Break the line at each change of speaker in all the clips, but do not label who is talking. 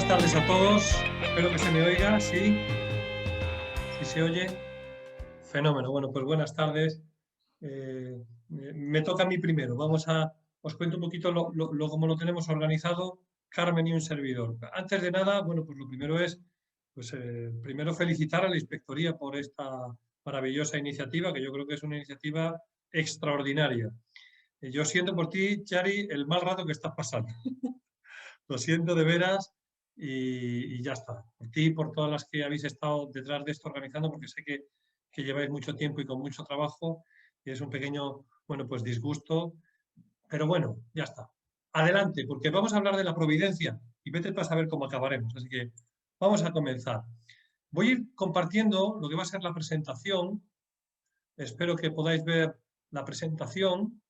Buenas tardes a todos. Espero que se me oiga. ¿Sí? ¿Sí se oye? Fenómeno. Bueno, pues buenas tardes. Me toca a mí primero. Os cuento un poquito cómo lo tenemos organizado Carmen y un servidor. Antes de nada, bueno, pues lo primero es, primero felicitar a la Inspectoría por esta maravillosa iniciativa, que yo creo que es una iniciativa extraordinaria. Yo siento por ti, Chari, el mal rato que estás pasando. Lo siento de veras y ya está. Por ti y por todas las que habéis estado detrás de esto organizando, porque sé que lleváis mucho tiempo y con mucho trabajo y es un pequeño, bueno, pues disgusto, pero bueno, ya está. Adelante, porque vamos a hablar de la providencia y vete para saber cómo acabaremos. Así que vamos a comenzar. Voy a ir compartiendo lo que va a ser la presentación. Espero que podáis ver la presentación.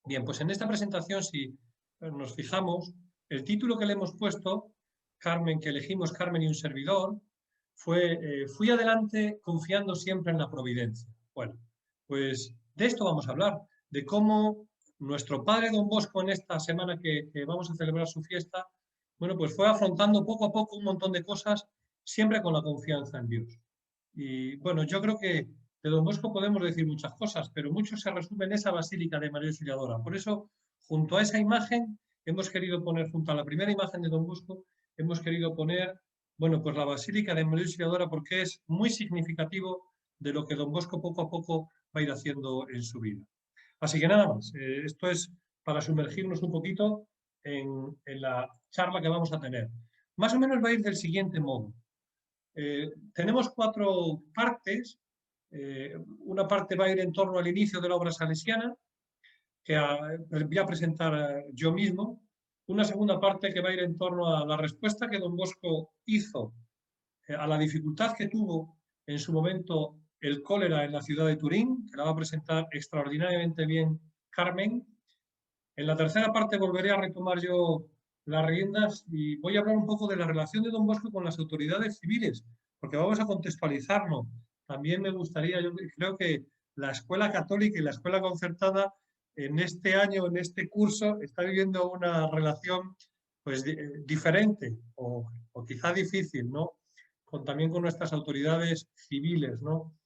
Bien, pues en esta presentación, si nos fijamos, el título que le hemos puesto, Carmen, que elegimos Carmen y un servidor, fue Fui adelante confiando siempre en la providencia. Bueno, pues de esto vamos a hablar, de cómo nuestro padre Don Bosco en esta semana que vamos a celebrar su fiesta, bueno, pues fue afrontando poco a poco un montón de cosas, siempre con la confianza en Dios. Y bueno, yo creo que de Don Bosco podemos decir muchas cosas, pero mucho se resume en esa Basílica de María Auxiliadora. Por eso, junto a esa imagen, hemos querido poner, junto a la primera imagen de Don Bosco, hemos querido poner, bueno, pues la Basílica de María Auxiliadora porque es muy significativo de lo que Don Bosco poco a poco va a ir haciendo en su vida. Así que nada más, esto es para sumergirnos un poquito en la charla que vamos a tener. Más o menos va a ir del siguiente modo. Tenemos 4 partes. Una parte va a ir en torno al inicio de la obra salesiana, que voy a presentar yo mismo. Una segunda parte que va a ir en torno a la respuesta que Don Bosco hizo a la dificultad que tuvo en su momento el cólera en la ciudad de Turín, que la va a presentar extraordinariamente bien Carmen. En la tercera parte volveré a retomar yo las riendas y voy a hablar un poco de la relación de Don Bosco con las autoridades civiles, porque vamos a contextualizarlo. También me gustaría, yo creo que la escuela católica y la escuela concertada en este año, en este curso, está viviendo una relación pues diferente o quizá difícil, ¿no? También con nuestras autoridades civiles, ¿no?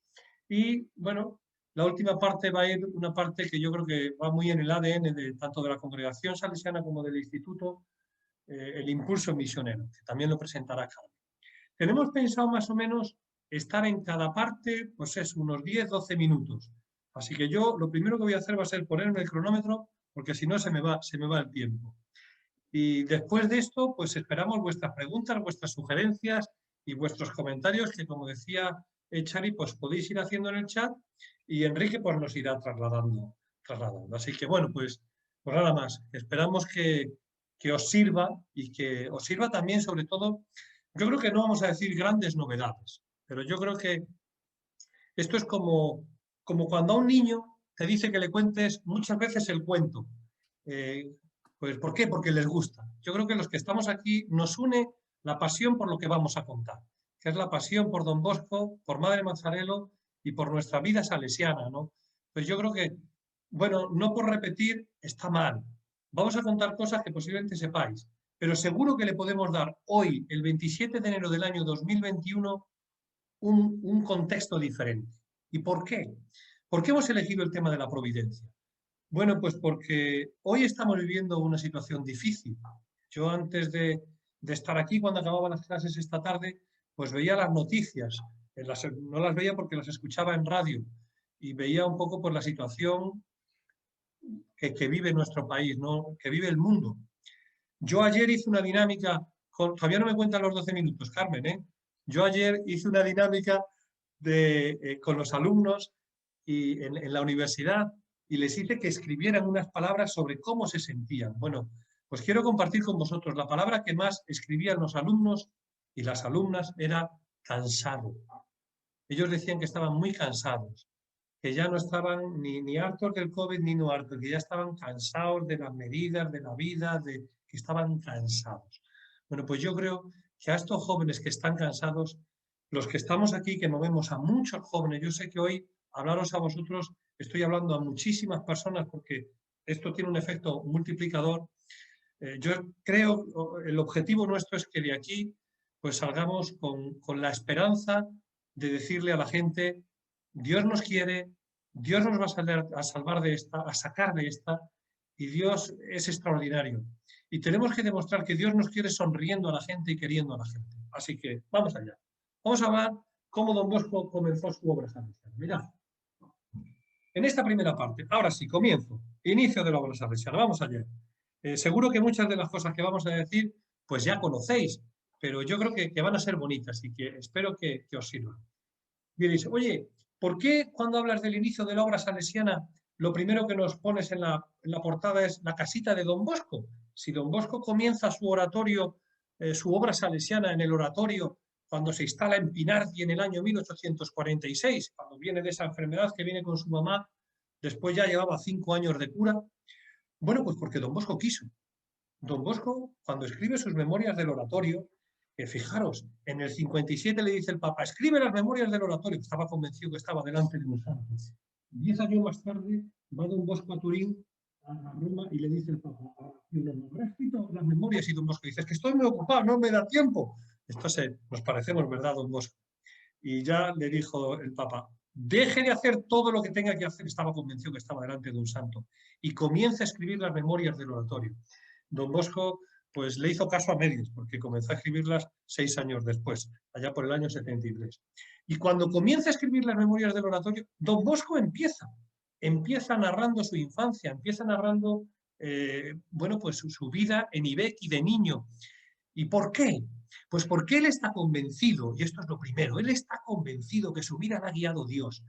Y bueno, la última parte va a ir una parte que yo creo que va muy en el ADN de tanto de la congregación salesiana como del instituto, el impulso misionero, que también lo presentará Carmen. Tenemos pensado más o menos estar en cada parte, pues es unos 10-12 minutos. Así que yo lo primero que voy a hacer va a ser ponerme el cronómetro, porque si no se me va el tiempo. Y después de esto, pues esperamos vuestras preguntas, vuestras sugerencias y vuestros comentarios, que como decía Chari, pues podéis ir haciendo en el chat y Enrique pues nos irá trasladando. Así que bueno, pues nada más. Esperamos que os sirva y que os sirva también sobre todo, yo creo que no vamos a decir grandes novedades, pero yo creo que esto es como cuando a un niño te dice que le cuentes muchas veces el cuento. Eh, pues ¿por qué? Porque les gusta. Yo creo que los que estamos aquí nos une la pasión por lo que vamos a contar, que es la pasión por Don Bosco, por Madre Mazzarello y por nuestra vida salesiana, ¿no? Pues yo creo que, bueno, no por repetir está mal. Vamos a contar cosas que posiblemente sepáis, pero seguro que le podemos dar hoy, el 27 de enero del año 2021, un contexto diferente. ¿Y por qué? ¿Por qué hemos elegido el tema de la providencia? Bueno, pues porque hoy estamos viviendo una situación difícil. Yo antes de estar aquí, cuando acababan las clases esta tarde, pues veía las noticias. No las veía porque las escuchaba en radio y veía un poco por la situación que vive nuestro país, ¿no? Que vive el mundo. Yo ayer hice una dinámica, todavía no me cuentan los 12 minutos, Carmen, ¿eh? Yo ayer hice una dinámica con los alumnos en la universidad y les hice que escribieran unas palabras sobre cómo se sentían. Bueno, pues quiero compartir con vosotros la palabra que más escribían los alumnos y las alumnas era cansado. Ellos decían que estaban muy cansados, que ya no estaban ni hartos del COVID ni no hartos, que ya estaban cansados de las medidas, de la vida, que estaban cansados. Bueno, pues yo creo que a estos jóvenes que están cansados, los que estamos aquí, que movemos a muchos jóvenes, yo sé que hoy hablaros a vosotros, estoy hablando a muchísimas personas porque esto tiene un efecto multiplicador, Yo creo, el objetivo nuestro es que de aquí pues salgamos con la esperanza de decirle a la gente, Dios nos quiere, Dios nos va a salvar de esta, a sacar de esta, y Dios es extraordinario. Y tenemos que demostrar que Dios nos quiere sonriendo a la gente y queriendo a la gente. Así que vamos allá. Vamos a ver cómo Don Bosco comenzó su obra salesiana. Mirad, en esta primera parte, ahora sí, comienzo, inicio de la obra salesiana. Vamos allá. Seguro que muchas de las cosas que vamos a decir, pues ya conocéis, pero yo creo que van a ser bonitas y que espero que os sirvan. Diréis, oye, ¿por qué cuando hablas del inicio de la obra salesiana, lo primero que nos pones en la portada es la casita de Don Bosco? Si Don Bosco comienza su oratorio, su obra salesiana en el oratorio, cuando se instala en Pinardi en el año 1846, cuando viene de esa enfermedad que viene con su mamá, después ya llevaba 5 años de cura. Bueno, pues porque Don Bosco quiso. Don Bosco, cuando escribe sus memorias del oratorio, fijaros, en el 57 le dice el Papa, escribe las memorias del oratorio, estaba convencido que estaba delante de un santo. 10 años más tarde va Don Bosco a Turín, a Roma, y le dice el Papa, ¿habrá escrito las memorias? Y Don Bosco dice, es que estoy muy ocupado, no me da tiempo. Entonces, nos parecemos, ¿verdad, Don Bosco? Y ya le dijo el Papa, deje de hacer todo lo que tenga que hacer, estaba convencido que estaba delante de un santo, y comienza a escribir las memorias del oratorio. Don Bosco pues le hizo caso a medias, porque comenzó a escribirlas 6 años después, allá por el año 73. Y cuando comienza a escribir las memorias del oratorio, Don Bosco empieza narrando su infancia, empieza narrando bueno, pues su vida en Ibequi de niño. ¿Y por qué? Pues porque él está convencido, y esto es lo primero, él está convencido que su vida la ha guiado Dios.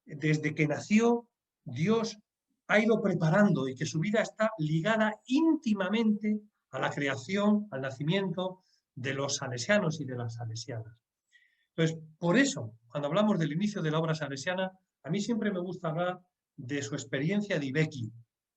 Desde que nació, Dios ha ido preparando y que su vida está ligada íntimamente a la creación, al nacimiento de los salesianos y de las salesianas. Entonces, por eso, cuando hablamos del inicio de la obra salesiana, a mí siempre me gusta hablar de su experiencia de Ibequi,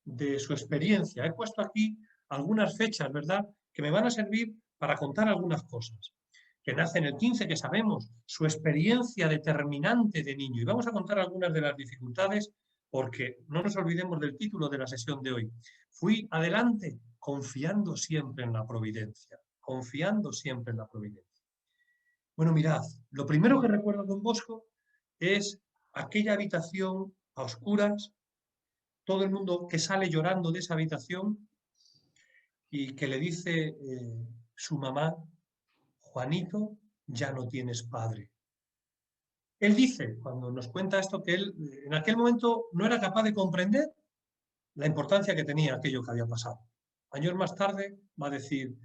de su experiencia. He puesto aquí algunas fechas, ¿verdad?, que me van a servir para contar algunas cosas. Que nace en el 15, que sabemos, su experiencia determinante de niño. Y vamos a contar algunas de las dificultades, porque no nos olvidemos del título de la sesión de hoy. Fui adelante confiando siempre en la providencia, confiando siempre en la providencia. Bueno, mirad, lo primero que recuerdo Don Bosco es aquella habitación a oscuras, todo el mundo que sale llorando de esa habitación y que le dice su mamá, Juanito, ya no tienes padre. Él dice, cuando nos cuenta esto, que él en aquel momento no era capaz de comprender la importancia que tenía aquello que había pasado. Años más tarde va a decir,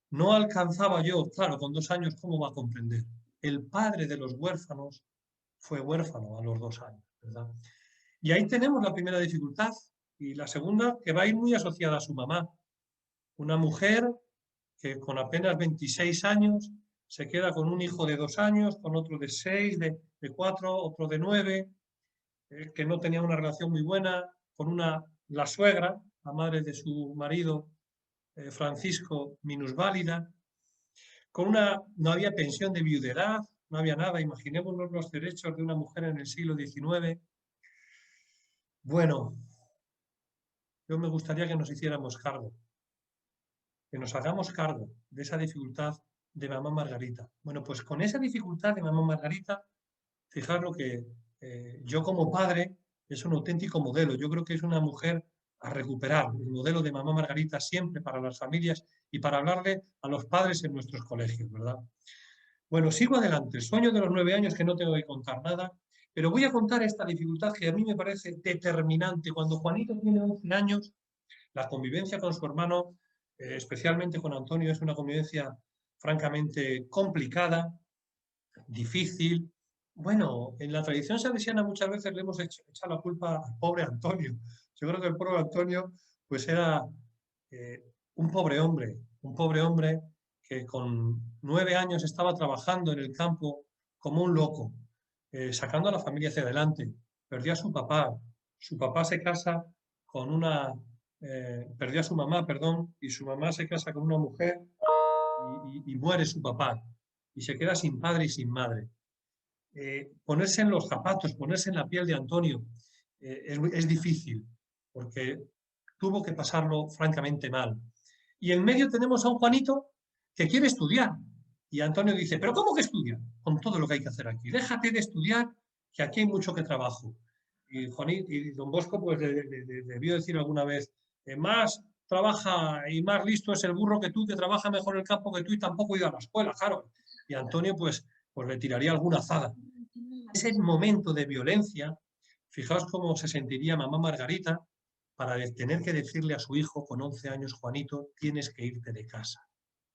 no alcanzaba yo, claro, con 2 años, ¿cómo va a comprender? El padre de los huérfanos fue huérfano a los 2 años, ¿verdad? Y ahí tenemos la primera dificultad. Y la segunda, que va a ir muy asociada a su mamá. Una mujer que con apenas 26 años se queda con un hijo de 2 años, con otro de 6, de 4, otro de 9, que no tenía una relación muy buena, con la suegra, la madre de su marido, Francisco, minusválida, no había pensión de viudedad, no había nada. Imaginémonos los derechos de una mujer en el siglo XIX. Bueno, yo me gustaría que nos hiciéramos cargo, que nos hagamos cargo de esa dificultad de mamá Margarita. Bueno, pues con esa dificultad de mamá Margarita, fijaros lo que yo como padre es un auténtico modelo. Yo creo que es una mujer a recuperar, el modelo de mamá Margarita siempre para las familias y para hablarle a los padres en nuestros colegios, ¿verdad? Bueno, sigo adelante. El sueño de los 9 años, que no tengo que contar nada, pero voy a contar esta dificultad que a mí me parece determinante. Cuando Juanito tiene 11 años, la convivencia con su hermano, especialmente con Antonio, es una convivencia francamente complicada, difícil. Bueno, en la tradición salesiana muchas veces le hemos echado la culpa al pobre Antonio. Yo creo que el pobre Antonio pues era un pobre hombre que con 9 años estaba trabajando en el campo como un loco, sacando a la familia hacia adelante. Perdió a su papá se casa con perdió a su mamá, perdón, y su mamá se casa con una mujer y muere su papá y se queda sin padre y sin madre. Ponerse en los zapatos, ponerse en la piel de Antonio es difícil, porque tuvo que pasarlo francamente mal. Y en medio tenemos a un Juanito que quiere estudiar. Y Antonio dice, ¿pero cómo que estudia? Con todo lo que hay que hacer aquí. Déjate de estudiar, que aquí hay mucho que trabajo. Y, Juanito, y don Bosco pues debió decir alguna vez, más trabaja y más listo es el burro que tú, que trabaja mejor el campo que tú y tampoco ha ido a la escuela, claro. Y Antonio pues le tiraría alguna zaga. Ese momento de violencia, fijaos cómo se sentiría mamá Margarita para tener que decirle a su hijo con 11 años, Juanito, tienes que irte de casa.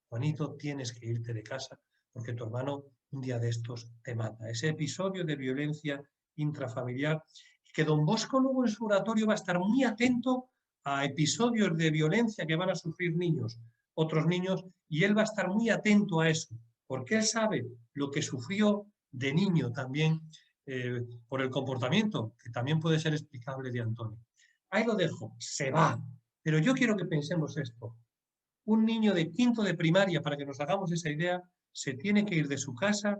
Juanito, tienes que irte de casa porque tu hermano un día de estos te mata. Ese episodio de violencia intrafamiliar, que don Bosco luego en su oratorio va a estar muy atento a episodios de violencia que van a sufrir niños, otros niños, y él va a estar muy atento a eso, porque él sabe lo que sufrió de niño también por el comportamiento, que también puede ser explicable de Antonio. Ahí lo dejo, se va. Pero yo quiero que pensemos esto. Un niño de quinto de primaria, para que nos hagamos esa idea, se tiene que ir de su casa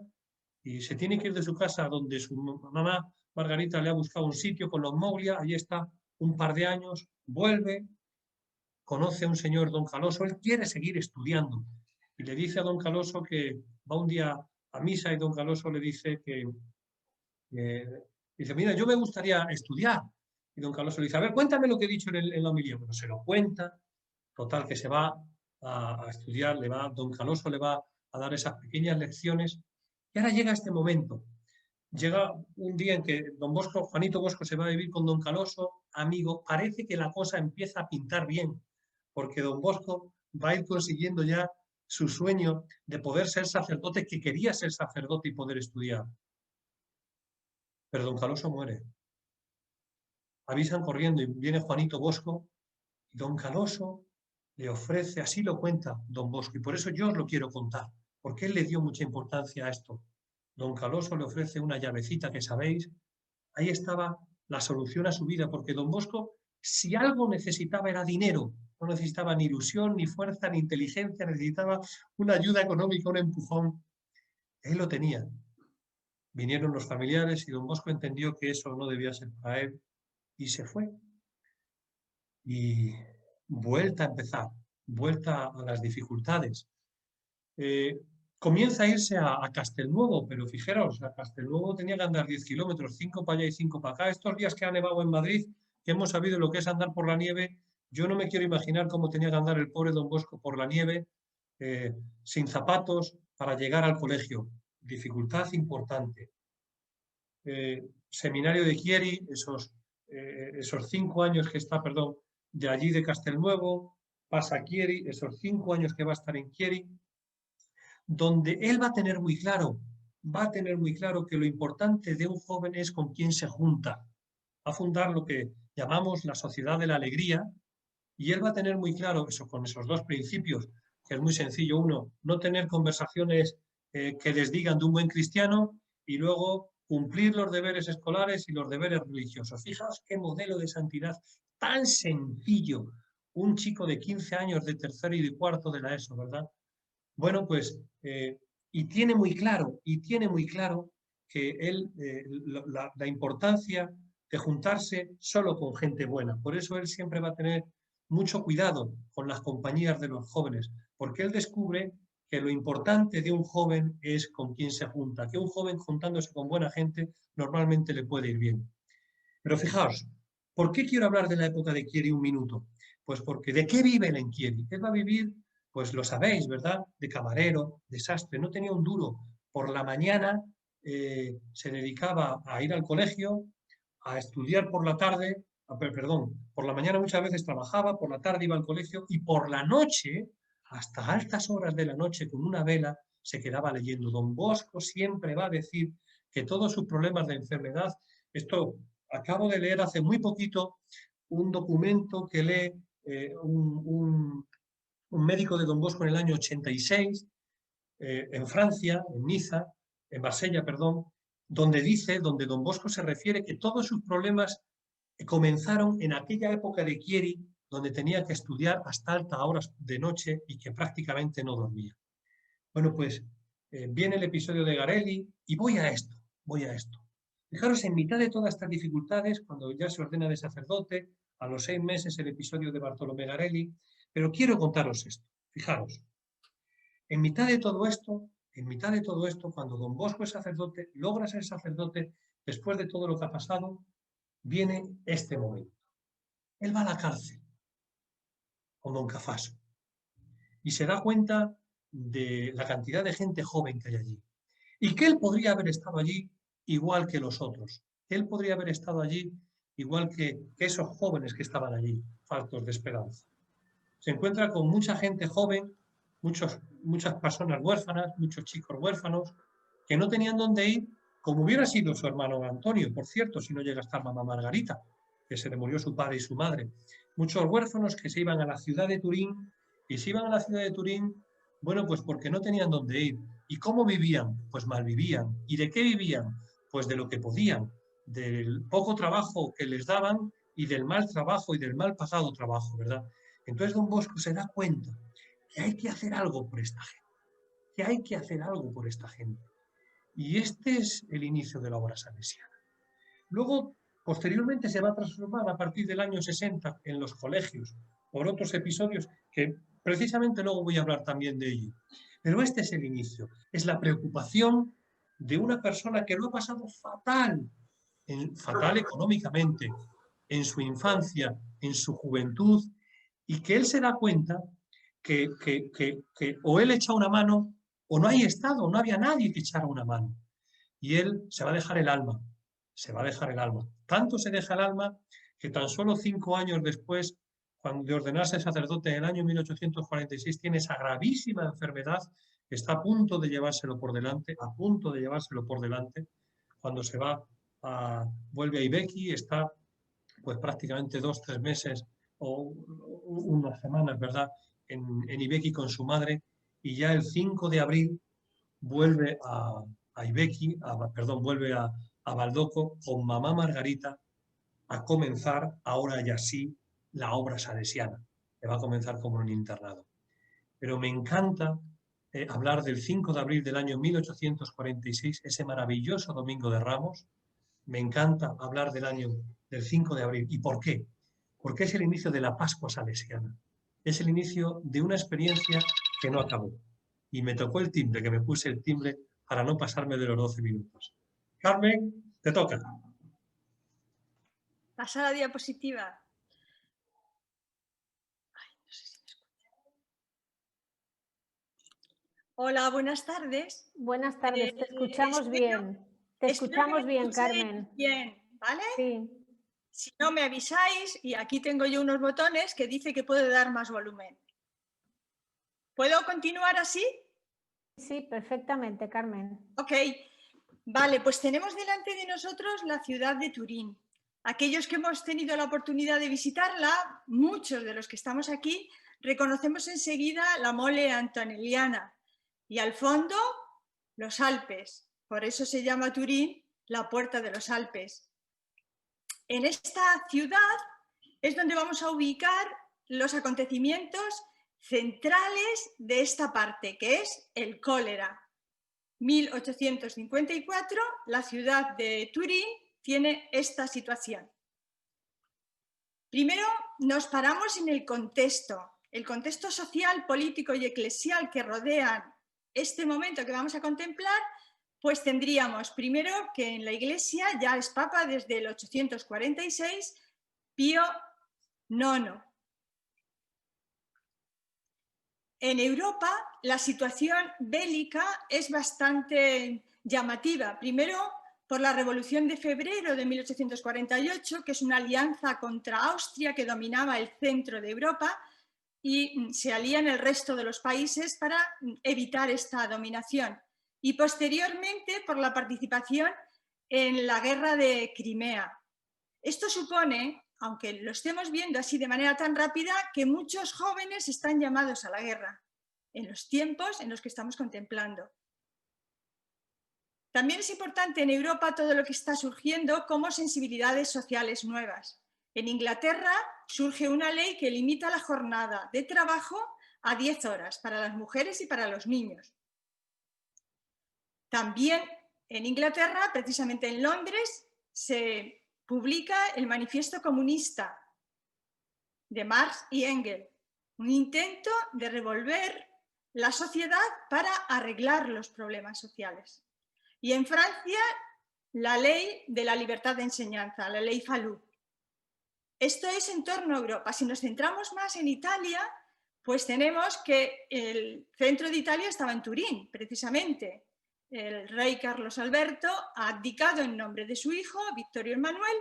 y se tiene que ir de su casa donde su mamá Margarita le ha buscado un sitio con los Moglia, allí está un par de años, vuelve, conoce a un señor, don Caloso, él quiere seguir estudiando y le dice a don Caloso que va un día a misa y don Caloso le dice dice, mira, yo me gustaría estudiar. Y don Caloso le dice, a ver, cuéntame lo que he dicho en la homilía. Bueno, se lo cuenta, total, que se va a estudiar, don Caloso le va a dar esas pequeñas lecciones. Y ahora llega este momento. Llega un día en que don Bosco, Juanito Bosco, se va a vivir con don Caloso, amigo. Parece que la cosa empieza a pintar bien, porque don Bosco va a ir consiguiendo ya su sueño de poder ser sacerdote, que quería ser sacerdote y poder estudiar. Pero don Caloso muere. Avisan corriendo y viene Juanito Bosco y don Caloso le ofrece, así lo cuenta don Bosco, y por eso yo os lo quiero contar, porque él le dio mucha importancia a esto. Don Caloso le ofrece una llavecita que sabéis, ahí estaba la solución a su vida, porque don Bosco, si algo necesitaba era dinero, no necesitaba ni ilusión, ni fuerza, ni inteligencia, necesitaba una ayuda económica, un empujón. Él lo tenía. Vinieron los familiares y don Bosco entendió que eso no debía ser para él y se fue. Y vuelta a empezar, vuelta a las dificultades. Comienza a irse a Castelnuovo, pero fijaros, a Castelnuovo tenía que andar 10 kilómetros, 5 para allá y 5 para acá. Estos días que ha nevado en Madrid, que hemos sabido lo que es andar por la nieve, yo no me quiero imaginar cómo tenía que andar el pobre don Bosco por la nieve, sin zapatos, para llegar al colegio. Dificultad importante. Seminario de Chieri, esos 5 años que está, perdón, de allí de Castelnuovo, pasa a Chieri, esos 5 años que va a estar en Chieri, donde él va a tener muy claro que lo importante de un joven es con quién se junta. Va a fundar lo que llamamos la Sociedad de la Alegría, y él va a tener muy claro eso con esos dos principios, que es muy sencillo. Uno, no tener conversaciones que les digan de un buen cristiano, y luego cumplir los deberes escolares y los deberes religiosos. Fijaos qué modelo de santidad tan sencillo. Un chico de 15 años de tercero y de cuarto de la ESO, ¿verdad? Bueno, pues, y tiene muy claro que él, la importancia de juntarse solo con gente buena. Por eso él siempre va a tener mucho cuidado con las compañías de los jóvenes, porque él descubre que lo importante de un joven es con quién se junta, que un joven juntándose con buena gente normalmente le puede ir bien. Pero fijaos, ¿por qué quiero hablar de la época de Chieri un minuto? Pues porque ¿de qué vive él en Chieri? Él va a vivir, pues lo sabéis, ¿verdad? De camarero, de sastre, no tenía un duro. Por la mañana se dedicaba a ir al colegio, a estudiar por la tarde, perdón, por la mañana muchas veces trabajaba, por la tarde iba al colegio y por la noche, hasta altas horas de la noche, con una vela, se quedaba leyendo. Don Bosco siempre va a decir que todos sus problemas de enfermedad, esto acabo de leer hace muy poquito un documento que lee un médico de Don Bosco en el año 86, en Francia, en Niza, en Marsella, perdón, donde Don Bosco se refiere que todos sus problemas comenzaron en aquella época de Chieri, donde tenía que estudiar hasta altas horas de noche y que prácticamente no dormía. Bueno, pues viene el episodio de Garelli y voy a esto. Fijaros, en mitad de todas estas dificultades, cuando ya se ordena de sacerdote, a los 6 meses el episodio de Bartolomé Garelli, pero quiero contaros esto. Fijaros, en mitad de todo esto, cuando don Bosco es sacerdote, logra ser sacerdote, después de todo lo que ha pasado, viene este momento. Él va a la cárcel con don Cafaso y se da cuenta de la cantidad de gente joven que hay allí y que él podría haber estado allí igual que los otros. Él podría haber estado allí igual que esos jóvenes que estaban allí, faltos de esperanza. Se encuentra con mucha gente joven, muchas personas huérfanas, muchos chicos huérfanos, que no tenían dónde ir, como hubiera sido su hermano Antonio, por cierto, si no llega a estar mamá Margarita, que se le murió su padre y su madre. Muchos huérfanos que se iban a la ciudad de Turín, y se iban a la ciudad de Turín, bueno, pues porque no tenían dónde ir. ¿Y cómo vivían? Pues mal vivían. ¿Y de qué vivían? Pues de lo que podían, del poco trabajo que les daban y del mal trabajo y del mal pagado trabajo, ¿verdad? Entonces don Bosco se da cuenta que hay que hacer algo por esta gente, que hay que hacer algo por esta gente. Y este es el inicio de la obra salesiana. Luego, posteriormente, se va a transformar a partir del año 60 en los colegios, por otros episodios que precisamente luego voy a hablar también de ello. Pero este es el inicio, es la preocupación de una persona que lo ha pasado fatal, fatal económicamente, en su infancia, en su juventud, y que él se da cuenta que o él echa una mano o no hay Estado, no había nadie que echara una mano. Y él se va a dejar el alma, se va a dejar el alma. Tanto se deja el alma que tan solo 5 años después, cuando de ordenarse sacerdote en el año 1846, tiene esa gravísima enfermedad, está a punto de llevárselo por delante, a punto de llevárselo por delante, cuando se va vuelve a Ibequi, está pues prácticamente 2, 3 meses o unas semanas, ¿verdad?, en Ibequi con su madre, y ya el 5 de abril vuelve a Ibequi, vuelve a Baldoco con mamá Margarita a comenzar, ahora ya sí, la obra salesiana, que va a comenzar como un internado. Pero me encanta hablar del 5 de abril del año 1846, ese maravilloso Domingo de Ramos. Me encanta hablar del 5 de abril. ¿Y por qué? Porque es el inicio de la Pascua salesiana. Es el inicio de una experiencia que no acabó. Y me tocó el timbre, que me puse el timbre para no pasarme de los 12 minutos. Carmen, te toca.
Pasa la diapositiva. Ay, no sé si me escucha. Hola, buenas tardes.
Buenas tardes, te escuchamos bien. Te escuchamos bien, Carmen.
Bien, ¿vale?
Sí.
Si no me avisáis, y aquí tengo yo unos botones que dice que puedo dar más volumen. ¿Puedo continuar así?
Sí, perfectamente, Carmen.
Ok. Vale, pues tenemos delante de nosotros la ciudad de Turín. Aquellos que hemos tenido la oportunidad de visitarla, muchos de los que estamos aquí, reconocemos enseguida la mole antonelliana y al fondo los Alpes. Por eso se llama Turín la puerta de los Alpes. En esta ciudad es donde vamos a ubicar los acontecimientos centrales de esta parte, que es el cólera. 1854, la ciudad de Turín tiene esta situación. Primero nos paramos en el contexto social, político y eclesial que rodean este momento que vamos a contemplar, pues tendríamos primero que en la Iglesia ya es Papa desde el 846, Pío IX. En Europa la situación bélica es bastante llamativa. Primero, por la Revolución de Febrero de 1848, que es una alianza contra Austria que dominaba el centro de Europa, y se alían el resto de los países para evitar esta dominación. Y posteriormente por la participación en la guerra de Crimea. Esto supone, aunque lo estemos viendo así de manera tan rápida, que muchos jóvenes están llamados a la guerra en los tiempos en los que estamos contemplando. También es importante en Europa todo lo que está surgiendo como sensibilidades sociales nuevas. En Inglaterra surge una ley que limita la jornada de trabajo a 10 horas para las mujeres y para los niños. También en Inglaterra, precisamente en Londres, se publica el Manifiesto Comunista, de Marx y Engels, un intento de revolver la sociedad para arreglar los problemas sociales. Y en Francia, la ley de la libertad de enseñanza, la ley Fallou. Esto es en torno a Europa. Si nos centramos más en Italia, pues tenemos que el centro de Italia estaba en Turín, precisamente. El rey Carlos Alberto ha abdicado en nombre de su hijo, Vittorio Emanuel,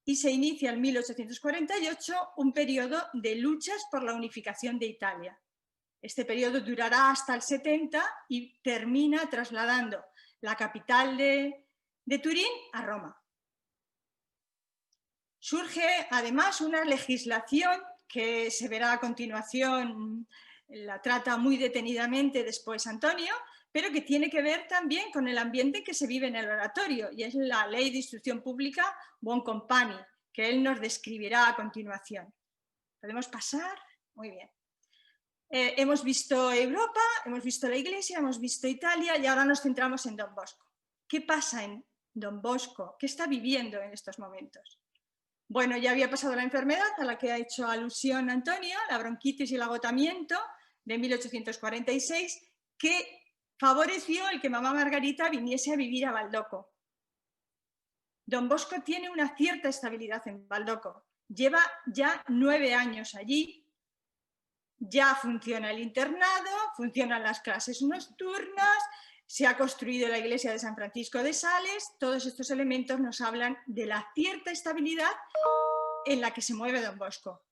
y se inicia en 1848 un periodo de luchas por la unificación de Italia. Este periodo durará hasta el 70 y termina trasladando la capital de Turín a Roma. Surge además una legislación que se verá a continuación, la trata muy detenidamente después Antonio, pero que tiene que ver también con el ambiente que se vive en el oratorio, y es la Ley de Instrucción Pública Buoncompagni, que él nos describirá a continuación. ¿Podemos pasar? Muy bien. Hemos visto Europa, hemos visto la Iglesia, hemos visto Italia y ahora nos centramos en Don Bosco. ¿Qué pasa en Don Bosco? ¿Qué está viviendo en estos momentos? Bueno, ya había pasado la enfermedad a la que ha hecho alusión Antonio, la bronquitis y el agotamiento de 1846, que favoreció el que mamá Margarita viniese a vivir a Baldoco. Don Bosco tiene una cierta estabilidad en Baldoco. Lleva ya 9 años allí. Ya funciona el internado, funcionan las clases nocturnas, se ha construido la iglesia de San Francisco de Sales. Todos estos elementos nos hablan de la cierta estabilidad en la que se mueve Don Bosco.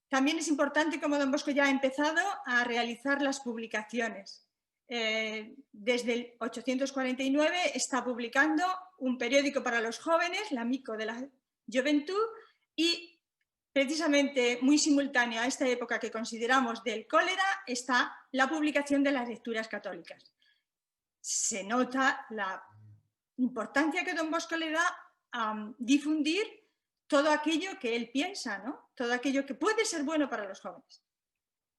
También es importante cómo Don Bosco ya ha empezado a realizar las publicaciones. Desde el 849 está publicando un periódico para los jóvenes, l'Amico de la Juventud, y precisamente muy simultáneo a esta época que consideramos del cólera está la publicación de las lecturas católicas. Se nota la importancia que Don Bosco le da a difundir todo aquello que él piensa, ¿no? Todo aquello que puede ser bueno para los jóvenes.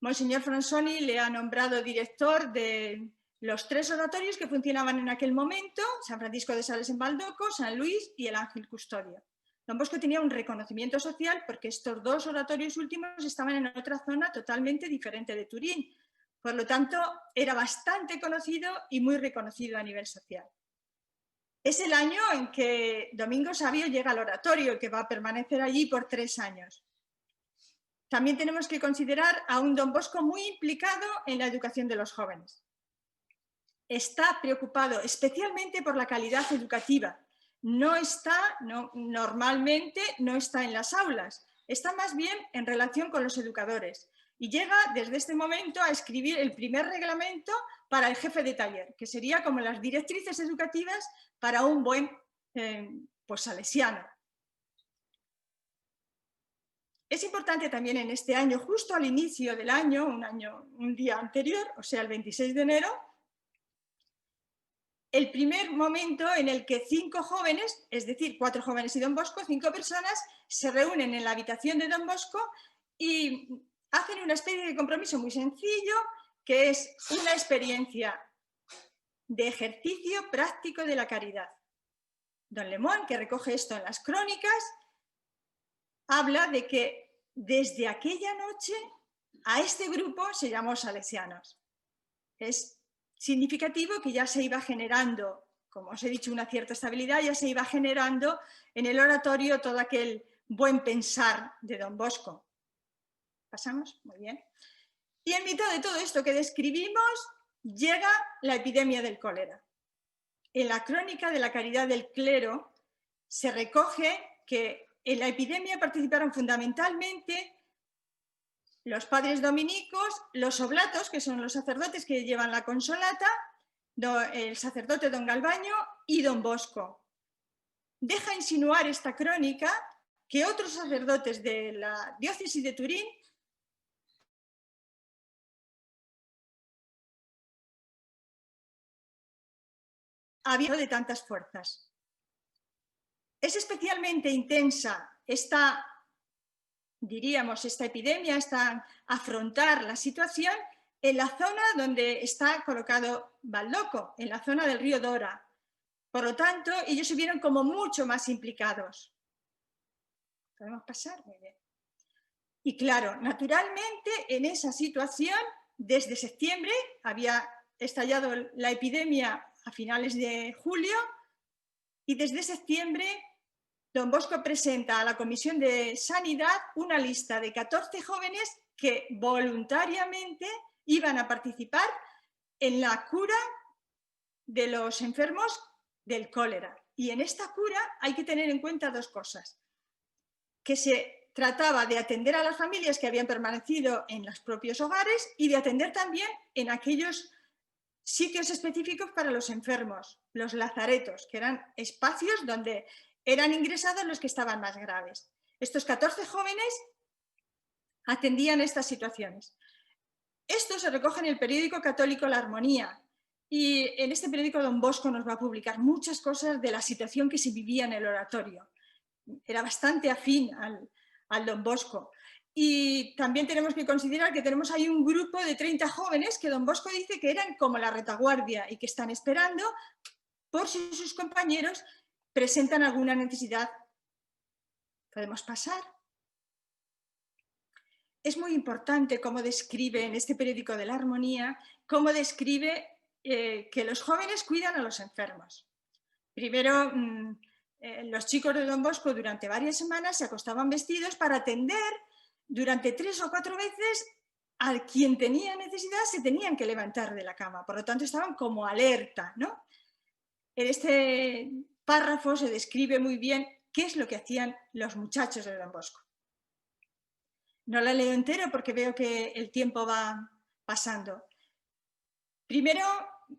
Monseñor Fransoni le ha nombrado director de los 3 oratorios que funcionaban en aquel momento: San Francisco de Sales en Baldoco, San Luis y el Ángel Custodio. Don Bosco tenía un reconocimiento social porque estos 2 oratorios últimos estaban en otra zona totalmente diferente de Turín. Por lo tanto, era bastante conocido y muy reconocido a nivel social. Es el año en que Domingo Savio llega al oratorio, que va a permanecer allí por 3 años. También tenemos que considerar a un Don Bosco muy implicado en la educación de los jóvenes. Está preocupado especialmente por la calidad educativa. Normalmente no está en las aulas, está más bien en relación con los educadores. Y llega desde este momento a escribir el primer reglamento para el jefe de taller, que sería como las directrices educativas para un buen salesiano. Es importante también en este año, justo al inicio del año, un día anterior, o sea, el 26 de enero, el primer momento en el que 5 jóvenes, es decir, 4 jóvenes y Don Bosco, 5 personas, se reúnen en la habitación de Don Bosco y hacen una especie de compromiso muy sencillo, que es una experiencia de ejercicio práctico de la caridad. Don Lemón, que recoge esto en las crónicas, habla de que desde aquella noche a este grupo se llamó salesianos. Es significativo que ya se iba generando, como os he dicho, una cierta estabilidad, ya se iba generando en el oratorio todo aquel buen pensar de Don Bosco. ¿Pasamos? Muy bien. Y en mitad de todo esto que describimos, llega la epidemia del cólera. En la crónica de la caridad del clero se recoge que en la epidemia participaron fundamentalmente los padres dominicos, los oblatos, que son los sacerdotes que llevan la consolata, el sacerdote don Galbaño y don Bosco. Deja insinuar esta crónica que otros sacerdotes de la diócesis de Turín habían de tantas fuerzas. Es especialmente intensa esta epidemia, afrontar la situación en la zona donde está colocado Baldoco, en la zona del río Dora. Por lo tanto, ellos se vieron como mucho más implicados. ¿Podemos pasar? Muy bien. Y claro, naturalmente en esa situación, desde septiembre, había estallado la epidemia a finales de julio, y desde septiembre Don Bosco presenta a la Comisión de Sanidad una lista de 14 jóvenes que voluntariamente iban a participar en la cura de los enfermos del cólera. Y en esta cura hay que tener en cuenta dos cosas: que se trataba de atender a las familias que habían permanecido en los propios hogares y de atender también en aquellos sitios específicos para los enfermos, los lazaretos, que eran espacios donde eran ingresados los que estaban más graves. Estos 14 jóvenes atendían estas situaciones. Esto se recoge en el periódico católico La Armonía, y en este periódico Don Bosco nos va a publicar muchas cosas de la situación que se vivía en el oratorio. Era bastante afín al Don Bosco. Y también tenemos que considerar que tenemos ahí un grupo de 30 jóvenes que Don Bosco dice que eran como la retaguardia y que están esperando por si sus compañeros presentan alguna necesidad. ¿Podemos pasar? Es muy importante cómo describe en este periódico de La Armonía, cómo describe que los jóvenes cuidan a los enfermos. Primero, los chicos de Don Bosco durante varias semanas se acostaban vestidos para atender durante 3 o 4 veces a quien tenía necesidad. Se tenían que levantar de la cama, por lo tanto estaban como alerta, ¿no? En este párrafo se describe muy bien qué es lo que hacían los muchachos de Don Bosco. No la leo entero porque veo que el tiempo va pasando. Primero,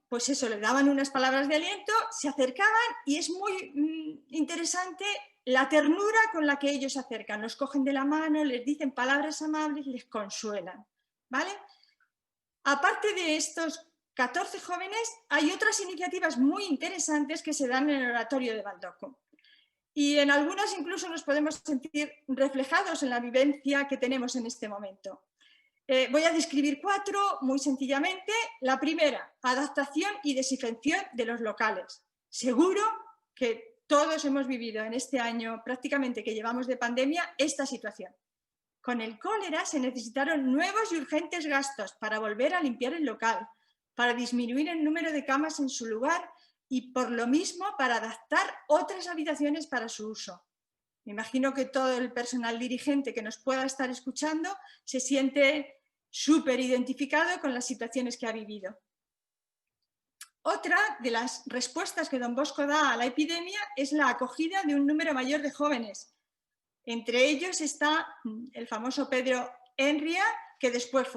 pues eso, le daban unas palabras de aliento, se acercaban y es muy interesante la ternura con la que ellos se acercan. Los cogen de la mano, les dicen palabras amables, les consuelan, ¿vale? Aparte de estos 14 jóvenes, hay otras iniciativas muy interesantes que se dan en el oratorio de Baldoco. Y en algunas incluso nos podemos sentir reflejados en la vivencia que tenemos en este momento. Voy a describir 4 muy sencillamente. La primera, adaptación y desinfección de los locales. Seguro que todos hemos vivido en este año prácticamente que llevamos de pandemia esta situación. Con el cólera se necesitaron nuevos y urgentes gastos para volver a limpiar el local, para disminuir el número de camas en su lugar y por lo mismo para adaptar otras habitaciones para su uso. Me imagino que todo el personal dirigente que nos pueda estar escuchando se siente súper identificado con las situaciones que ha vivido. Otra de las respuestas que Don Bosco da a la epidemia es la acogida de un número mayor de jóvenes. Entre ellos está el famoso Pedro Enria, que después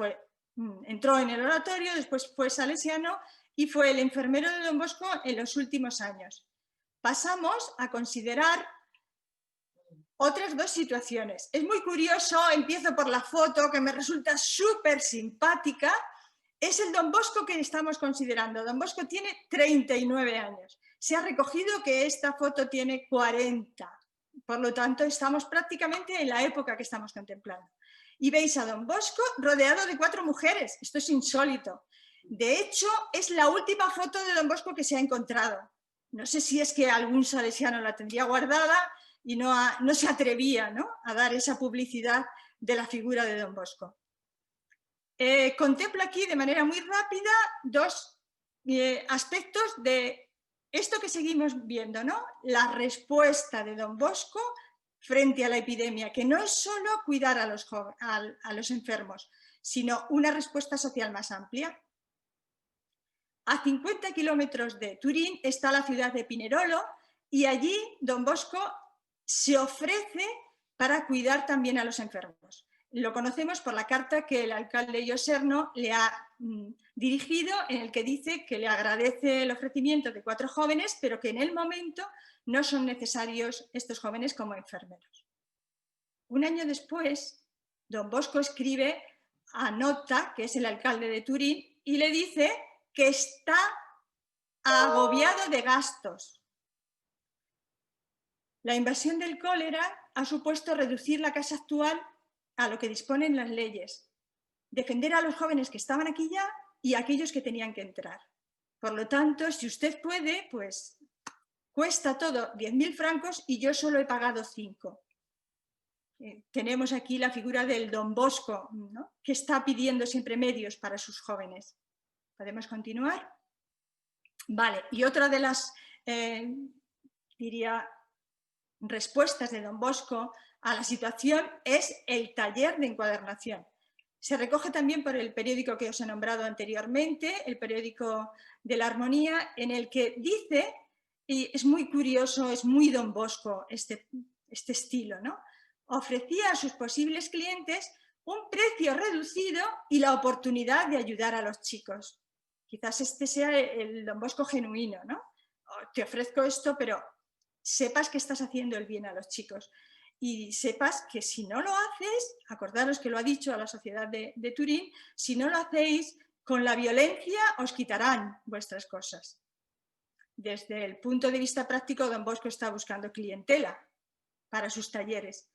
entró en el oratorio, después fue salesiano y fue el enfermero de Don Bosco en los últimos años. Pasamos a considerar otras 2 situaciones. Es muy curioso, empiezo por la foto que me resulta súper simpática. Es el Don Bosco que estamos considerando. Don Bosco tiene 39 años. Se ha recogido que esta foto tiene 40. Por lo tanto, estamos prácticamente en la época que estamos contemplando. Y veis a Don Bosco rodeado de 4 mujeres. Esto es insólito. De hecho, es la última foto de Don Bosco que se ha encontrado. No sé si es que algún salesiano la tendría guardada y no se atrevía, ¿no?, a dar esa publicidad de la figura de Don Bosco. Contemplo aquí de manera muy rápida 2 aspectos de esto que seguimos viendo, ¿no? La respuesta de Don Bosco frente a la epidemia, que no es solo cuidar a los enfermos, sino una respuesta social más amplia. A 50 kilómetros de Turín está la ciudad de Pinerolo y allí Don Bosco se ofrece para cuidar también a los enfermos. Lo conocemos por la carta que el alcalde Lloserno le ha dirigido, en el que dice que le agradece el ofrecimiento de 4 jóvenes, pero que en el momento no son necesarios estos jóvenes como enfermeros. Un año después, Don Bosco escribe a Nota, que es el alcalde de Turín, y le dice que está agobiado de gastos. La invasión del cólera ha supuesto reducir la casa actual a lo que disponen las leyes, defender a los jóvenes que estaban aquí ya y a aquellos que tenían que entrar. Por lo tanto, si usted puede, pues cuesta todo 10.000 francos y yo solo he pagado 5. tenemos aquí la figura del Don Bosco, ¿no?, que está pidiendo siempre medios para sus jóvenes. ¿Podemos continuar? Vale, y otra de las, diría, respuestas de Don Bosco a la situación es el taller de encuadernación. Se recoge también por el periódico que os he nombrado anteriormente, el periódico de la Armonía, en el que dice, y es muy curioso, es muy Don Bosco este estilo, ¿no? Ofrecía a sus posibles clientes un precio reducido y la oportunidad de ayudar a los chicos. Quizás este sea el Don Bosco genuino, ¿no? Te ofrezco esto, pero sepas que estás haciendo el bien a los chicos. Y sepas que si no lo haces, acordaros que lo ha dicho a la sociedad de Turín, si no lo hacéis con la violencia os quitarán vuestras cosas. Desde el punto de vista práctico, Don Bosco está buscando clientela para sus talleres.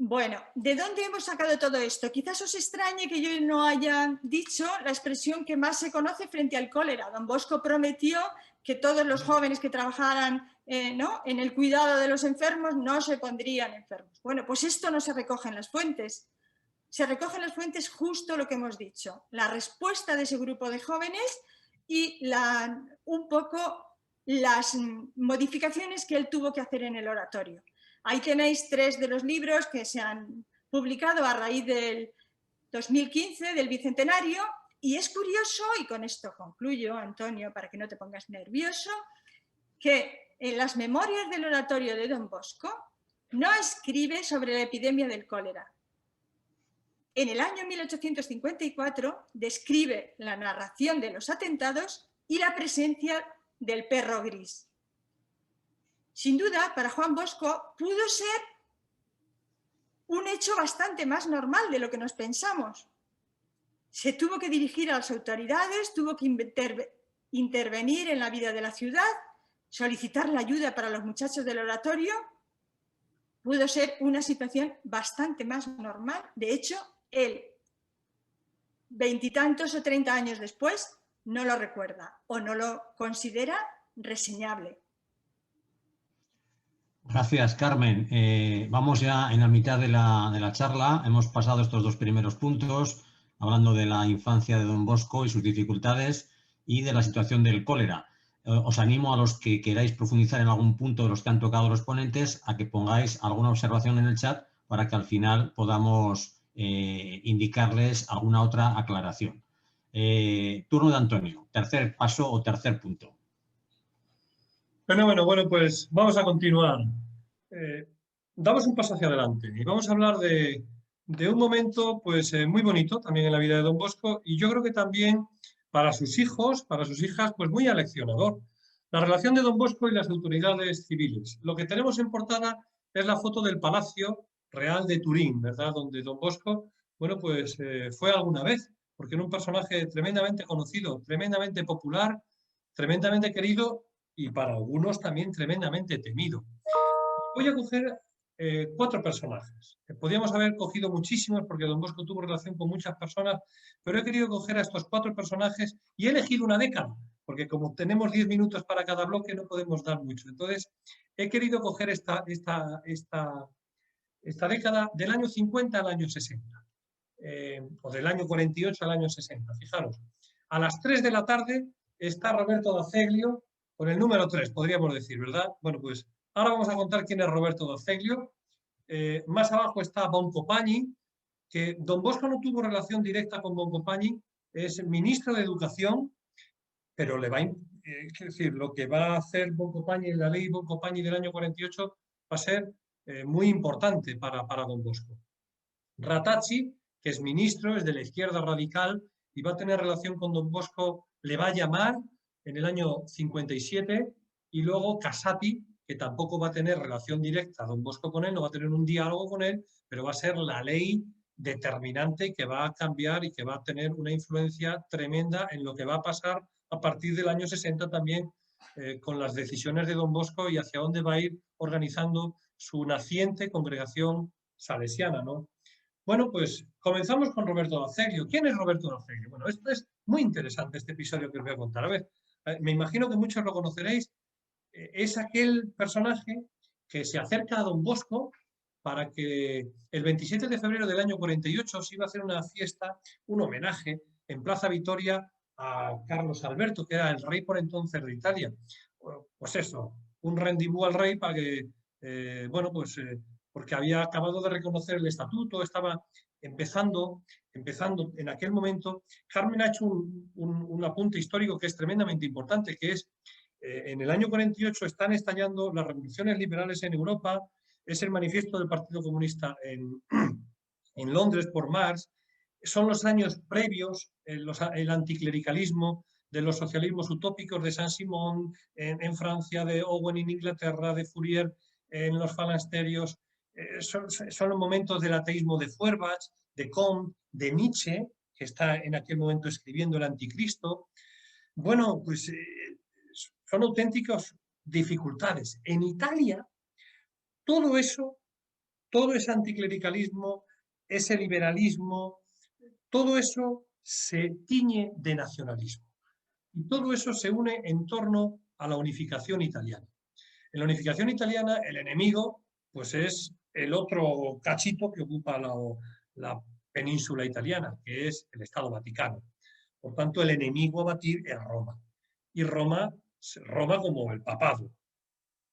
Bueno, ¿de dónde hemos sacado todo esto? Quizás os extrañe que yo no haya dicho la expresión que más se conoce frente al cólera. Don Bosco prometió que todos los jóvenes que trabajaran ¿no?, en el cuidado de los enfermos no se pondrían enfermos. Bueno, pues esto no se recoge en las fuentes. Se recoge en las fuentes justo lo que hemos dicho, la respuesta de ese grupo de jóvenes y un poco las modificaciones que él tuvo que hacer en el oratorio. Ahí tenéis 3 de los libros que se han publicado a raíz del 2015, del Bicentenario, y es curioso, y con esto concluyo, Antonio, para que no te pongas nervioso, que en las memorias del oratorio de Don Bosco no escribe sobre la epidemia del cólera. En el año 1854 describe la narración de los atentados y la presencia del perro gris. Sin duda, para Juan Bosco pudo ser un hecho bastante más normal de lo que nos pensamos. Se tuvo que dirigir a las autoridades, tuvo que intervenir en la vida de la ciudad, solicitar la ayuda para los muchachos del oratorio. Pudo ser una situación bastante más normal. De hecho, él, 20 y tantos o 30 años después, no lo recuerda o no lo considera reseñable.
Gracias, Carmen. Vamos ya en la mitad de la charla. Hemos pasado estos 2 primeros puntos, hablando de la infancia de Don Bosco y sus dificultades y de la situación del cólera. Os animo a los que queráis profundizar en algún punto de los que han tocado los ponentes a que pongáis alguna observación en el chat para que al final podamos indicarles alguna otra aclaración. Turno de Antonio. Tercer paso o tercer punto.
Bueno, pues vamos a continuar. Damos un paso hacia adelante y vamos a hablar de un momento pues, muy bonito también en la vida de Don Bosco y yo creo que también para sus hijos, para sus hijas, pues muy aleccionador. La relación de Don Bosco y las autoridades civiles. Lo que tenemos en portada es la foto del Palacio Real de Turín, ¿verdad? Donde Don Bosco, bueno, pues fue alguna vez, porque era un personaje tremendamente conocido, tremendamente popular, tremendamente querido y para algunos también tremendamente temido. Voy a coger 4 personajes. Podríamos haber cogido muchísimos porque Don Bosco tuvo relación con muchas personas, pero he querido coger a estos 4 personajes y he elegido una década, porque como tenemos 10 minutos para cada bloque no podemos dar mucho. Entonces, he querido coger esta década del año 50 al año 60, o del año 48 al año 60. Fijaros, a las 3 de la tarde está Roberto d'Azeglio, con el número 3, podríamos decir, ¿verdad? Bueno, pues ahora vamos a contar quién es Roberto d'Azeglio. Más abajo está Boncompagni, que Don Bosco no tuvo relación directa con Boncompagni, es ministro de Educación, pero le va a, es decir, lo que va a hacer Boncompagni en la ley Boncompagni del año 48 va a ser muy importante para Don Bosco. Rattazzi, que es ministro, es de la izquierda radical y va a tener relación con Don Bosco, le va a llamar en el año 57, y luego Casati, que tampoco va a tener relación directa Don Bosco con él, no va a tener un diálogo con él, pero va a ser la ley determinante que va a cambiar y que va a tener una influencia tremenda en lo que va a pasar a partir del año 60 también con las decisiones de Don Bosco y hacia dónde va a ir organizando su naciente congregación salesiana, ¿no? Bueno, pues comenzamos con Roberto d'Azeglio. ¿Quién es Roberto d'Azeglio? Bueno, esto es muy interesante, este episodio que os voy a contar. A ver, me imagino que muchos lo conoceréis. Es aquel personaje que se acerca a Don Bosco para que el 27 de febrero del año 48 se iba a hacer una fiesta, un homenaje en Plaza Vitoria a Carlos Alberto, que era el rey por entonces de Italia. Pues eso, un rendezvous al rey para que, porque había acabado de reconocer el estatuto, estaba empezando en aquel momento. Carmen ha hecho un apunte histórico que es tremendamente importante, que es, en el año 48 están estallando las revoluciones liberales en Europa, es el manifiesto del Partido Comunista en Londres por Marx, son los años previos, el anticlericalismo de los socialismos utópicos de Saint-Simon en Francia, de Owen en Inglaterra, de Fourier en los falansterios, son los momentos del ateísmo de Feuerbach, de Comte, de Nietzsche, que está en aquel momento escribiendo El Anticristo. Bueno, pues son auténticas dificultades. En Italia, todo eso, todo ese anticlericalismo, ese liberalismo, todo eso se tiñe de nacionalismo. Y todo eso se une en torno a la unificación italiana. En la unificación italiana, el enemigo pues es el otro cachito que ocupa la península italiana, que es el Estado Vaticano. Por tanto, el enemigo a batir es Roma. Y Roma como el papado,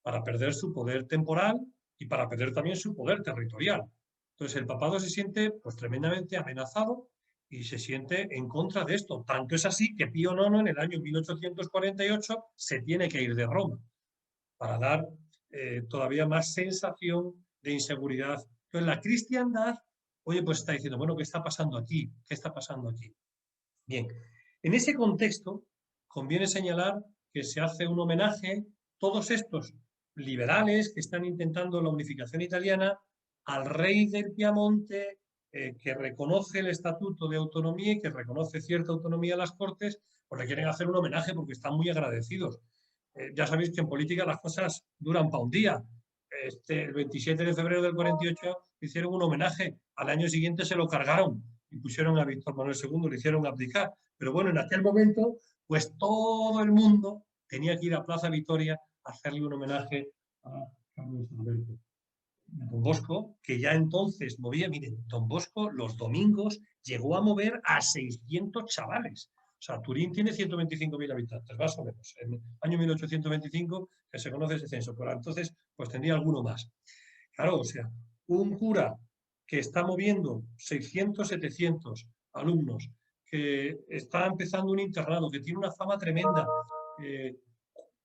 para perder su poder temporal y para perder también su poder territorial. Entonces, el papado se siente pues tremendamente amenazado y se siente en contra de esto. Tanto es así que Pío IX en el año 1848 se tiene que ir de Roma para dar todavía más sensación de inseguridad. Entonces la cristiandad, oye, pues está diciendo, bueno, ¿qué está pasando aquí? ¿Qué está pasando aquí? Bien, en ese contexto conviene señalar que se hace un homenaje, todos estos liberales que están intentando la unificación italiana, al rey del Piamonte, que reconoce el estatuto de autonomía y que reconoce cierta autonomía a las Cortes, pues le quieren hacer un homenaje porque están muy agradecidos. Ya sabéis que en política las cosas duran para un día. El 27 de febrero del 48 hicieron un homenaje, al año siguiente se lo cargaron y pusieron a Víctor Manuel II, le hicieron abdicar. Pero bueno, en aquel momento, pues todo el mundo tenía que ir a Plaza Vitoria a hacerle un homenaje a Carlos Alberto. Don Bosco, que ya entonces movía, miren, Don Bosco los domingos llegó a mover a 600 chavales. O sea, Turín tiene 125.000 habitantes, más o menos. En el año 1825, que se conoce ese censo, pero entonces pues tendría alguno más. Claro, o sea, un cura que está moviendo 600, 700 alumnos, que está empezando un internado, que tiene una fama tremenda.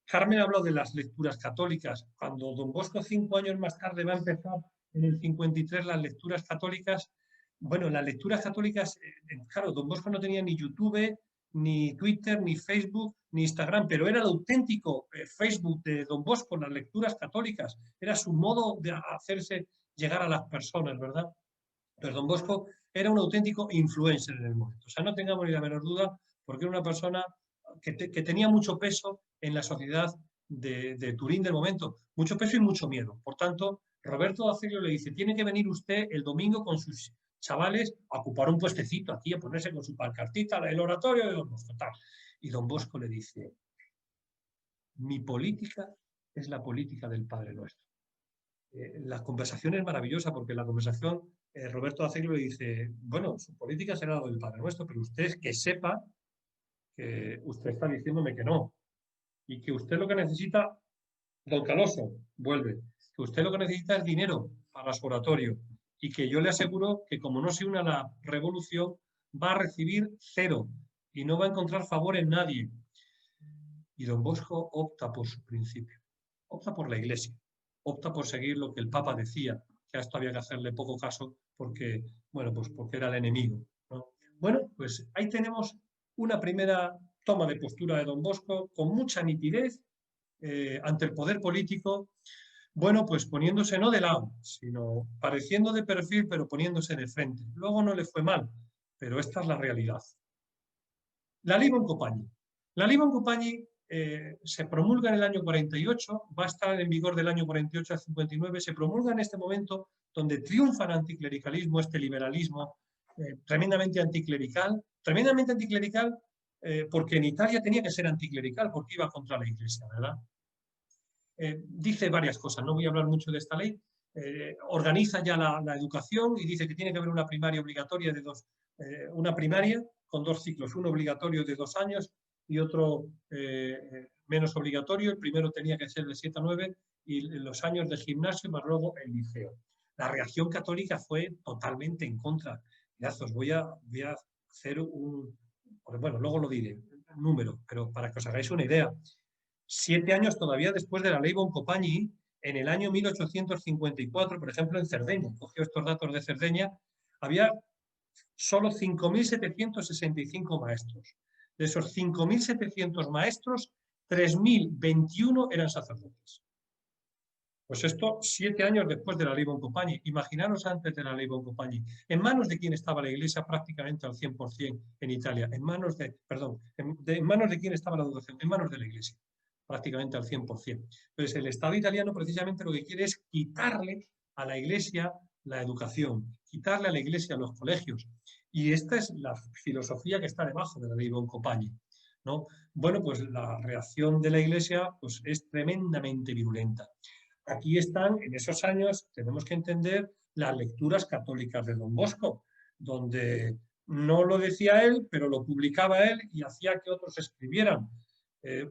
Carmen habló de las lecturas católicas. Cuando Don Bosco 5 años más tarde va a empezar en el 53 las lecturas católicas, bueno, las lecturas católicas, claro, Don Bosco no tenía ni YouTube, ni Twitter, ni Facebook, ni Instagram, pero era el auténtico Facebook de Don Bosco, las lecturas católicas, era su modo de hacerse llegar a las personas, ¿verdad? Pero Don Bosco era un auténtico influencer en el momento, o sea, no tengamos ni la menor duda, porque era una persona que tenía mucho peso en la sociedad de Turín del momento, mucho peso y mucho miedo. Por tanto, Roberto de Azeglio le dice, tiene que venir usted el domingo con sus chavales a ocupar un puestecito aquí, a ponerse con su pancartita, el oratorio de Don Bosco, tal. Y Don Bosco le dice, mi política es la política del Padre Nuestro. La conversación es maravillosa porque en la conversación Roberto de Azeglio le dice, bueno, su política será la del Padre Nuestro, pero usted que sepa que usted está diciéndome que no y que usted lo que necesita, Don Caloso, vuelve, que usted lo que necesita es dinero para su oratorio y que yo le aseguro que como no se une a la revolución va a recibir 0 y no va a encontrar favor en nadie. Y Don Bosco opta por su principio, opta por la Iglesia, opta por seguir lo que el Papa decía, que a esto había que hacerle poco caso porque, bueno, pues porque era el enemigo, ¿no? Bueno, pues ahí tenemos una primera toma de postura de Don Bosco con mucha nitidez ante el poder político, bueno, pues poniéndose no de lado, sino pareciendo de perfil, pero poniéndose de frente. Luego no le fue mal, pero esta es la realidad. La Ley Boncompagni. La Ley Boncompagni se promulga en el año 48, va a estar en vigor del año 48 al 59, se promulga en este momento donde triunfa el anticlericalismo, este liberalismo tremendamente anticlerical porque en Italia tenía que ser anticlerical porque iba contra la Iglesia, ¿verdad? dice varias cosas, no voy a hablar mucho de esta ley. Organiza ya la educación y dice que tiene que haber una primaria obligatoria de una primaria con 2 ciclos, uno obligatorio de 2 años y otro menos obligatorio. El primero tenía que ser de 7 a 9 y los años de gimnasio más luego el liceo. La reacción católica fue totalmente en contra. Mirad, os voy a hacer bueno, luego lo diré, un número, pero para que os hagáis una idea. 7 años todavía después de la ley Boncompagni, en el año 1854, por ejemplo, en Cerdeña, cogió estos datos de Cerdeña, había solo 5.765 maestros. De esos 5.700 maestros, 3.021 eran sacerdotes. Pues esto 7 años después de la ley Boncompagni. Imaginaros antes de la ley Boncompagni. ¿En manos de quién estaba la Iglesia prácticamente al 100% en Italia? En manos de quién estaba la educación? En manos de la Iglesia, prácticamente al 100%. Entonces el Estado italiano precisamente lo que quiere es quitarle a la Iglesia la educación, quitarle a la Iglesia los colegios. Y esta es la filosofía que está debajo de la ley Boncompagni, ¿no? Bueno, pues la reacción de la Iglesia pues, es tremendamente virulenta. Aquí están, en esos años, tenemos que entender las lecturas católicas de Don Bosco, donde no lo decía él, pero lo publicaba él y hacía que otros escribieran.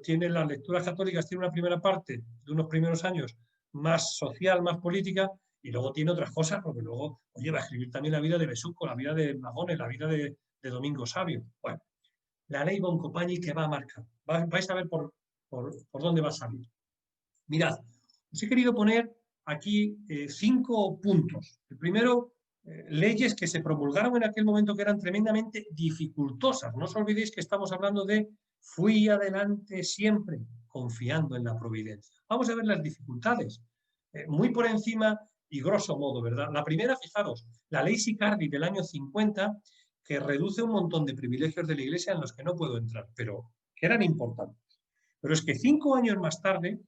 Tiene las lecturas católicas, tiene una primera parte de unos primeros años más social, más política, y luego tiene otras cosas, porque luego va a escribir también la vida de Besuco, la vida de Magone, la vida de Domingo Savio. Bueno, la ley Boncompagni que va a marcar. Vais a ver por dónde va a salir. Mirad, os he querido poner aquí 5 puntos. El primero, leyes que se promulgaron en aquel momento que eran tremendamente dificultosas. No os olvidéis que estamos hablando de fui adelante siempre, confiando en la providencia. Vamos a ver las dificultades, muy por encima y grosso modo, ¿verdad? La primera, fijaros, la ley Sicardi del año 50, que reduce un montón de privilegios de la Iglesia en los que no puedo entrar, pero que eran importantes. Pero es que 5 años más tarde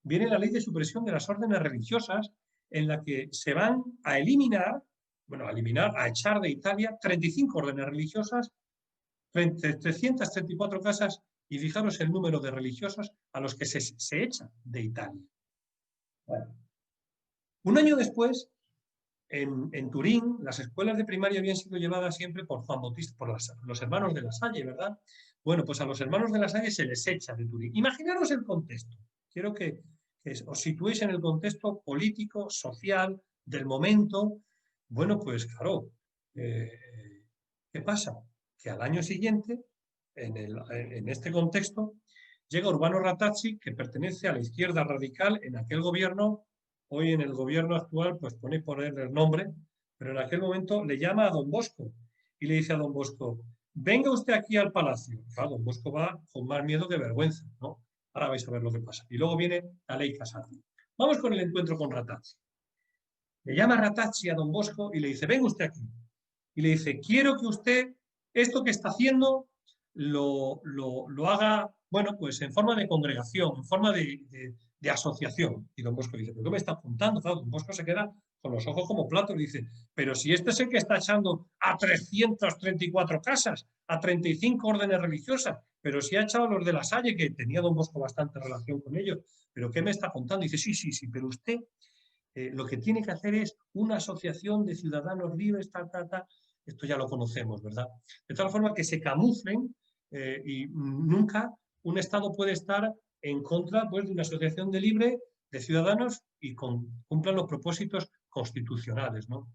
viene la ley de supresión de las órdenes religiosas, en la que se van a eliminar, a echar de Italia 35 órdenes religiosas, 334 casas, y fijaros el número de religiosos a los que se echa de Italia. Bueno. Un año después, en Turín, las escuelas de primaria habían sido llevadas siempre por Juan Bautista, por los hermanos de La Salle, ¿verdad? Bueno, pues a los hermanos de La Salle se les echa de Turín. Imaginaros el contexto. Quiero que os situéis en el contexto político, social, del momento. Bueno, pues claro, ¿qué pasa? Que al año siguiente, en este contexto, llega Urbano Ratazzi, que pertenece a la izquierda radical en aquel gobierno. Hoy en el gobierno actual, pues pone el nombre, pero en aquel momento le llama a Don Bosco y le dice a Don Bosco, venga usted aquí al palacio. Claro, Don Bosco va con más miedo que vergüenza, ¿no? Ahora vais a ver lo que pasa. Y luego viene la ley Casati. Vamos con el encuentro con Ratazzi. Le llama Ratazzi a Don Bosco y le dice, venga usted aquí. Y le dice, quiero que usted, esto que está haciendo, lo haga, bueno, pues en forma de congregación, en forma de asociación. Y Don Bosco dice, ¿pero qué me está apuntando? Claro, Don Bosco se queda con los ojos como platos y dice, pero si este es el que está echando a 334 casas, a 35 órdenes religiosas, pero si ha echado a los de La Salle, que tenía Don Bosco bastante relación con ellos, ¿pero qué me está contando? Y dice, sí, pero usted lo que tiene que hacer es una asociación de ciudadanos libres, esto ya lo conocemos, ¿verdad? De tal forma que se camuflen y nunca un Estado puede estar en contra, pues, de una asociación de ciudadanos y cumplan los propósitos constitucionales, ¿no?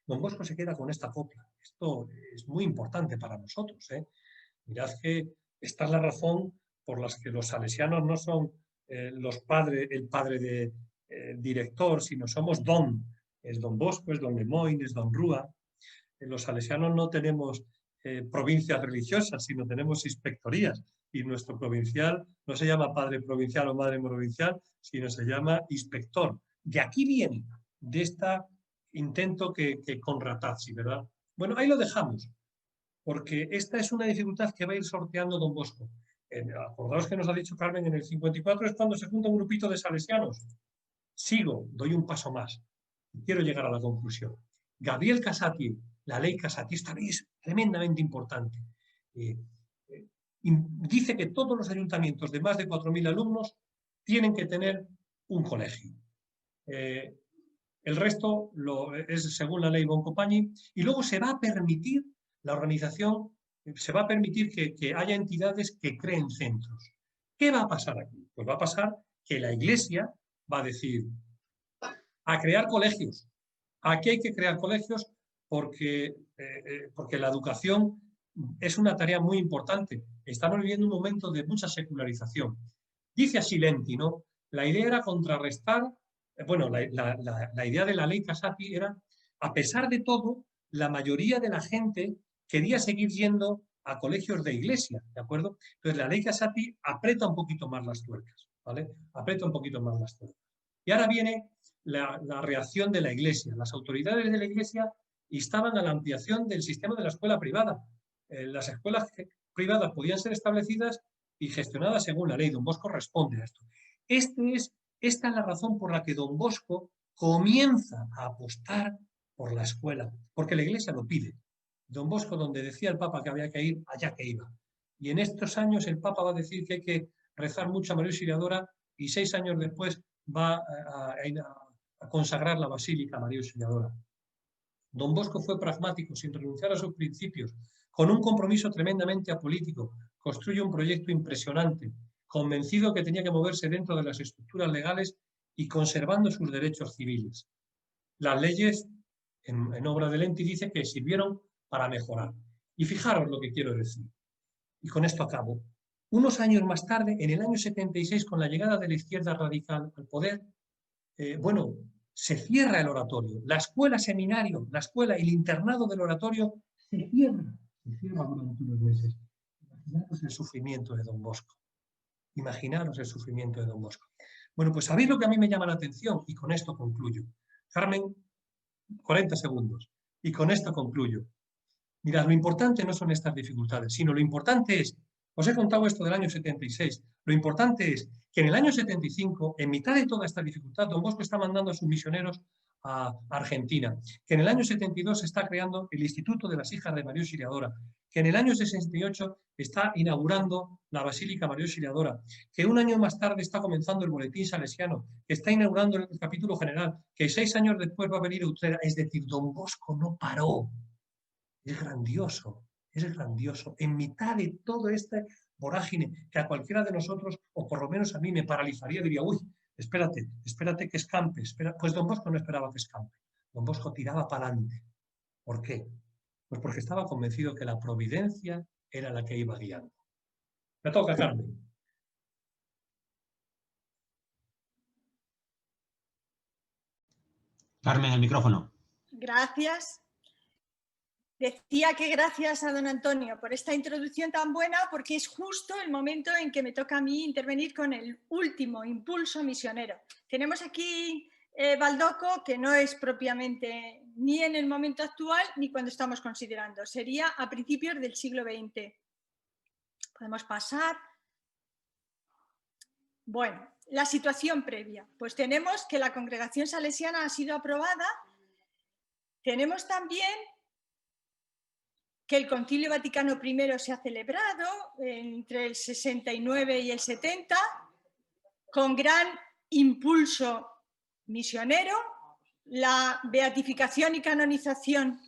Don Bosco se queda con esta copla. Esto es muy importante para nosotros, ¿eh? Mirad que esta es la razón por la que los salesianos no son el padre de director, sino somos don. Es Don Bosco, es Don Lemoyne, es Don Rúa. Los salesianos no tenemos provincias religiosas, sino tenemos inspectorías. Y nuestro provincial no se llama padre provincial o madre provincial, sino se llama inspector. De aquí viene, de este intento que con Ratazzi, ¿verdad? Bueno, ahí lo dejamos, porque esta es una dificultad que va a ir sorteando Don Bosco. Acordaos que nos ha dicho Carmen, en el 54 es cuando se junta un grupito de salesianos. Sigo, doy un paso más. Quiero llegar a la conclusión. Gabriel Casati, la ley Casati, esta ley es tremendamente importante. Dice que todos los ayuntamientos de más de 4.000 alumnos tienen que tener un colegio. El resto es según la ley Boncompagni, y luego se va a permitir la organización, se va a permitir que haya entidades que creen centros. ¿Qué va a pasar aquí? Pues va a pasar que la Iglesia va a decir a crear colegios. Aquí hay que crear colegios porque la educación es una tarea muy importante. Estamos viviendo un momento de mucha secularización. Dice así Lenti, ¿no? La idea era contrarrestar, bueno, la idea de la ley Casati era, a pesar de todo, la mayoría de la gente quería seguir yendo a colegios de iglesia, ¿de acuerdo? Entonces la ley Casati aprieta un poquito más las tuercas, ¿vale? Aprieta un poquito más las tuercas. Y ahora viene la reacción de la iglesia. Las autoridades de la iglesia instaban a la ampliación del sistema de la escuela privada. Las escuelas privadas podían ser establecidas y gestionadas según la ley. Don Bosco responde a esto. Esta es la razón por la que Don Bosco comienza a apostar por la escuela, porque la iglesia lo pide. Don Bosco, donde decía el Papa que había que ir, allá que iba. Y en estos años el Papa va a decir que hay que rezar mucho a María Auxiliadora, y 6 años después va a consagrar la Basílica a María Auxiliadora. Don Bosco fue pragmático, sin renunciar a sus principios, con un compromiso tremendamente apolítico. Construye un proyecto impresionante, convencido que tenía que moverse dentro de las estructuras legales y conservando sus derechos civiles. Las leyes, en obra de Lenti, dice que sirvieron para mejorar. Y fijaros lo que quiero decir. Y con esto acabo. Unos años más tarde, en el año 76, con la llegada de la izquierda radical al poder, se cierra el oratorio. La escuela seminario, la escuela y el internado del oratorio se cierra durante unos meses. Imaginaros el sufrimiento de Don Bosco. Imaginaros el sufrimiento de Don Bosco. Bueno, pues sabéis lo que a mí me llama la atención, y con esto concluyo. Carmen, 40 segundos. Y con esto concluyo. Mirad, lo importante no son estas dificultades, sino lo importante es, os he contado esto del año 76, lo importante es que en el año 75, en mitad de toda esta dificultad, Don Bosco está mandando a sus misioneros a Argentina, que en el año 72 se está creando el Instituto de las Hijas de María Auxiliadora, que en el año 68 está inaugurando la Basílica María Auxiliadora, que un año más tarde está comenzando el Boletín Salesiano, que está inaugurando el capítulo general, que 6 años después va a venir Utrera. Es decir, Don Bosco no paró. Es grandioso, es grandioso. En mitad de todo este vorágine que a cualquiera de nosotros, o por lo menos a mí, me paralizaría, diría, uy, espérate que escampe. Pues Don Bosco no esperaba que escampe. Don Bosco tiraba para adelante. ¿Por qué? Pues porque estaba convencido que la providencia era la que iba guiando. Me toca, Carmen.
Carmen, el micrófono.
Gracias. Decía que gracias a don Antonio por esta introducción tan buena, porque es justo el momento en que me toca a mí intervenir con el último impulso misionero. Tenemos aquí Baldoco, que no es propiamente ni en el momento actual ni cuando estamos considerando, sería a principios del siglo XX. Podemos pasar. Bueno, la situación previa. Pues tenemos que la congregación salesiana ha sido aprobada. Tenemos también que el Concilio Vaticano I se ha celebrado entre el 69 y el 70, con gran impulso misionero, la beatificación y canonización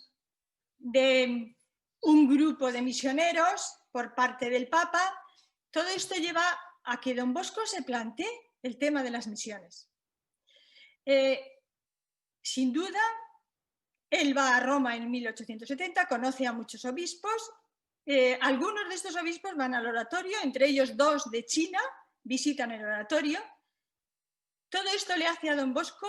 de un grupo de misioneros por parte del Papa. Todo esto lleva a que Don Bosco se plantee el tema de las misiones. Sin duda, él va a Roma en 1870, conoce a muchos obispos. Algunos de estos obispos van al oratorio, entre ellos 2 de China, visitan el oratorio. Todo esto le hace a Don Bosco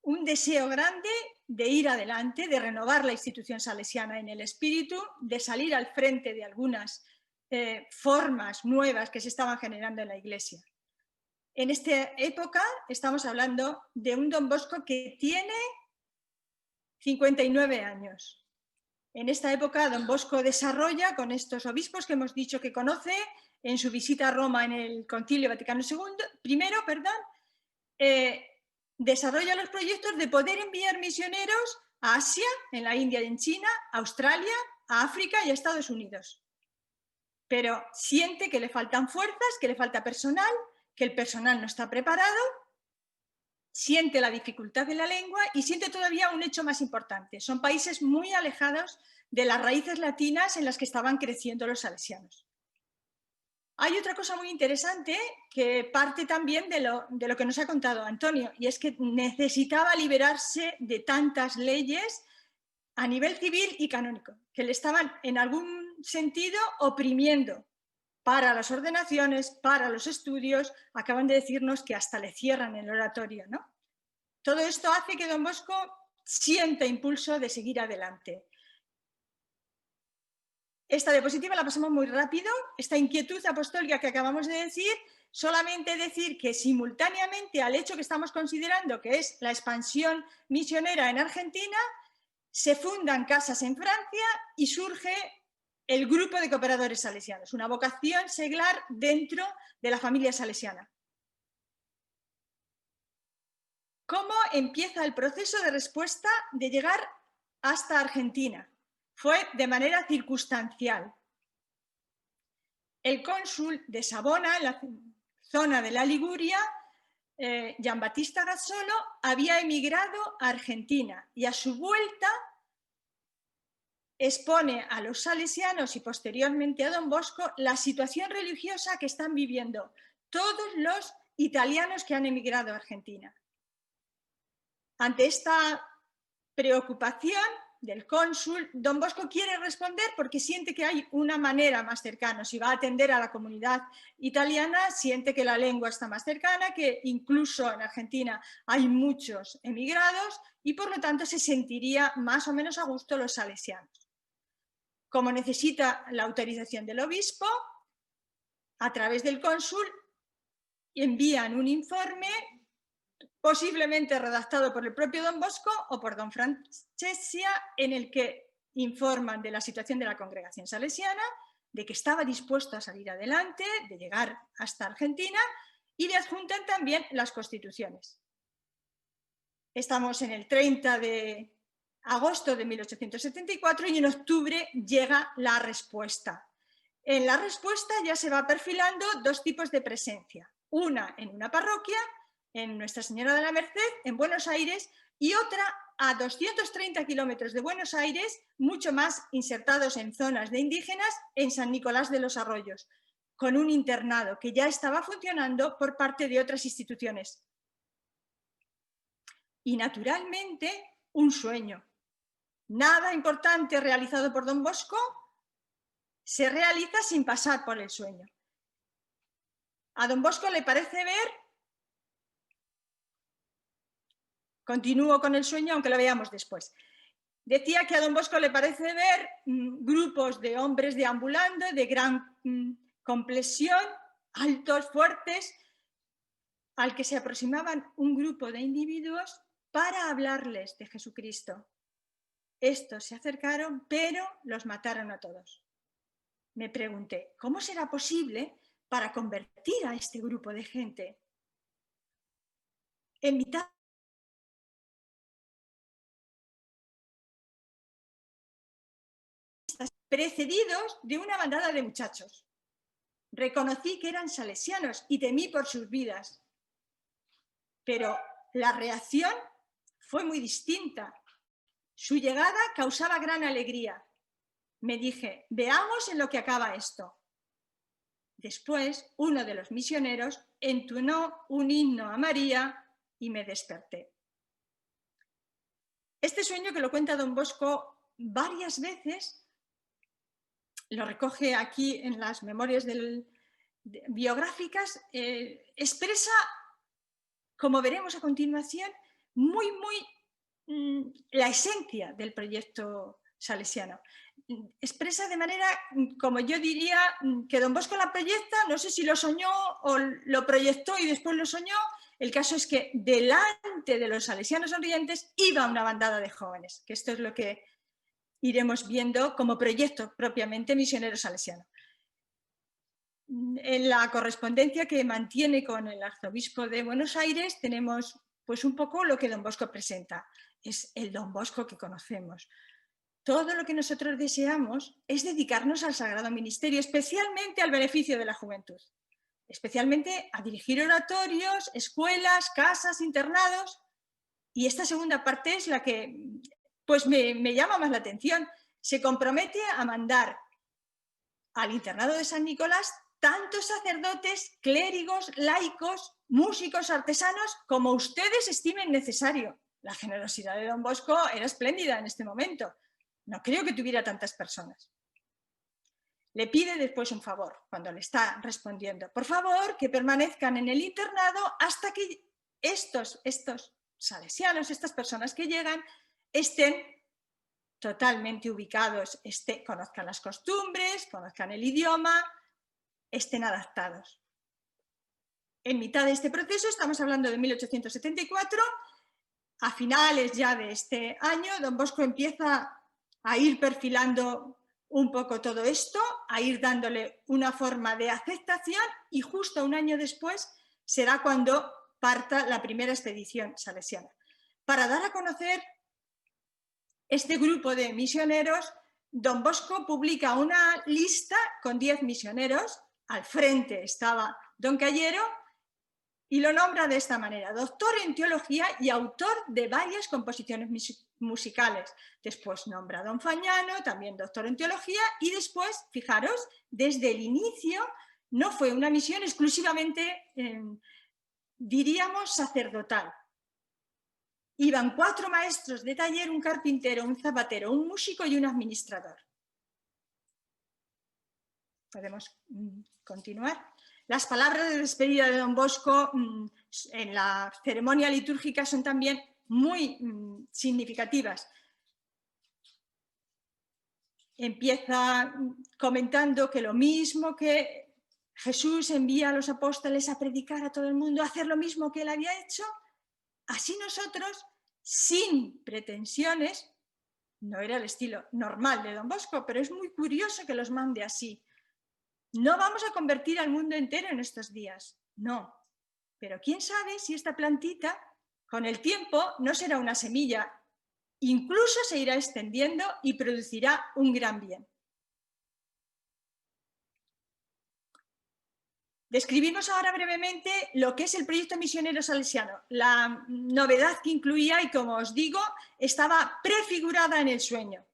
un deseo grande de ir adelante, de renovar la institución salesiana en el espíritu, de salir al frente de algunas formas nuevas que se estaban generando en la Iglesia. En esta época estamos hablando de un Don Bosco que tiene 59 años. En esta época Don Bosco desarrolla con estos obispos que hemos dicho que conoce en su visita a Roma en el Concilio Vaticano I, desarrolla los proyectos de poder enviar misioneros a Asia, en la India y en China, a Australia, a África y a Estados Unidos. Pero siente que le faltan fuerzas, que le falta personal que el personal no está preparado, siente la dificultad de la lengua y siente todavía un hecho más importante. Son países muy alejados de las raíces latinas en las que estaban creciendo los salesianos. Hay otra cosa muy interesante que parte también de lo que nos ha contado Antonio, y es que necesitaba liberarse de tantas leyes a nivel civil y canónico, que le estaban en algún sentido oprimiendo para las ordenaciones, para los estudios. Acaban de decirnos que hasta le cierran el oratorio, ¿no? Todo esto hace que don Bosco sienta impulso de seguir adelante. Esta diapositiva la pasamos muy rápido. Esta inquietud apostólica que acabamos de decir, solamente decir que simultáneamente al hecho que estamos considerando, que es la expansión misionera en Argentina, se fundan casas en Francia y surge el grupo de cooperadores salesianos, una vocación seglar dentro de la familia salesiana. ¿Cómo empieza el proceso de respuesta de llegar hasta Argentina? Fue de manera circunstancial. El cónsul de Savona, en la zona de la Liguria, Giambattista Gazzolo, había emigrado a Argentina y a su vuelta expone a los salesianos y posteriormente a don Bosco la situación religiosa que están viviendo todos los italianos que han emigrado a Argentina. Ante esta preocupación del cónsul, don Bosco quiere responder porque siente que hay una manera más cercana. Si va a atender a la comunidad italiana, siente que la lengua está más cercana, que incluso en Argentina hay muchos emigrados y por lo tanto se sentiría más o menos a gusto los salesianos. Como necesita la autorización del obispo, a través del cónsul envían un informe posiblemente redactado por el propio don Bosco o por don Francescia, en el que informan de la situación de la congregación salesiana, de que estaba dispuesto a salir adelante, de llegar hasta Argentina, y le adjuntan también las constituciones. Estamos en el 30 de agosto de 1874 y en octubre llega la respuesta. En la respuesta ya se va perfilando dos tipos de presencia, una en una parroquia, en Nuestra Señora de la Merced, en Buenos Aires, y otra a 230 kilómetros de Buenos Aires, mucho más insertados en zonas de indígenas, en San Nicolás de los Arroyos, con un internado que ya estaba funcionando por parte de otras instituciones. Y naturalmente, un sueño. Nada importante realizado por don Bosco se realiza sin pasar por el sueño. A don Bosco le parece ver. Continúo con el sueño, aunque lo veamos después. Decía que a don Bosco le parece ver grupos de hombres deambulando de gran complexión, altos, fuertes, al que se aproximaban un grupo de individuos para hablarles de Jesucristo. Estos se acercaron, pero los mataron a todos. Me pregunté, ¿cómo será posible para convertir a este grupo de gente? En mitad precedidos de una bandada de muchachos. Reconocí que eran salesianos y temí por sus vidas. Pero la reacción fue muy distinta. Su llegada causaba gran alegría. Me dije, veamos en lo que acaba esto. Después, uno de los misioneros entonó un himno a María y me desperté. Este sueño, que lo cuenta don Bosco varias veces, lo recoge aquí en las memorias biográficas, expresa, como veremos a continuación, muy la esencia del proyecto salesiano. Expresa de manera, como yo diría, que don Bosco la proyecta, no sé si lo soñó o lo proyectó y después lo soñó. El caso es que delante de los salesianos sonrientes iba una bandada de jóvenes, que esto es lo que iremos viendo como proyecto propiamente misionero salesiano. En la correspondencia que mantiene con el arzobispo de Buenos Aires tenemos pues un poco lo que don Bosco presenta. Es el don Bosco que conocemos. Todo lo que nosotros deseamos es dedicarnos al sagrado ministerio, especialmente al beneficio de la juventud. especialmente a dirigir oratorios, escuelas, casas, internados. Y esta segunda parte es la que pues me llama más la atención. Se compromete a mandar al internado de San Nicolás tantos sacerdotes, clérigos, laicos, músicos, artesanos, como ustedes estimen necesario. La generosidad de don Bosco era espléndida en este momento. No creo que tuviera tantas personas. Le pide después un favor, cuando le está respondiendo. Por favor, que permanezcan en el internado hasta que estos salesianos, estas personas que llegan, estén totalmente ubicados, conozcan las costumbres, conozcan el idioma, estén adaptados. En mitad de este proceso, estamos hablando de 1874, a finales ya de este año, don Bosco empieza a ir perfilando un poco todo esto, a ir dándole una forma de aceptación, y justo un año después será cuando parta la primera expedición salesiana. Para dar a conocer este grupo de misioneros, don Bosco publica una lista con 10 misioneros. Al frente estaba don Cayero y lo nombra de esta manera: doctor en teología y autor de varias composiciones musicales. Después nombra a don Fagnano, también doctor en teología, y después, fijaros, desde el inicio no fue una misión exclusivamente, diríamos, sacerdotal. Iban 4 maestros de taller, un carpintero, un zapatero, un músico y un administrador. Podemos continuar. Las palabras de despedida de don Bosco en la ceremonia litúrgica son también muy significativas. Empieza comentando que lo mismo que Jesús envía a los apóstoles a predicar a todo el mundo, a hacer lo mismo que él había hecho, así nosotros, sin pretensiones, no era el estilo normal de don Bosco, pero es muy curioso que los mande así. No vamos a convertir al mundo entero en estos días, no. Pero quién sabe si esta plantita, con el tiempo, no será una semilla, incluso se irá extendiendo y producirá un gran bien. Describimos ahora brevemente lo que es el proyecto misionero salesiano. La novedad que incluía, y como os digo, estaba prefigurada en el sueño.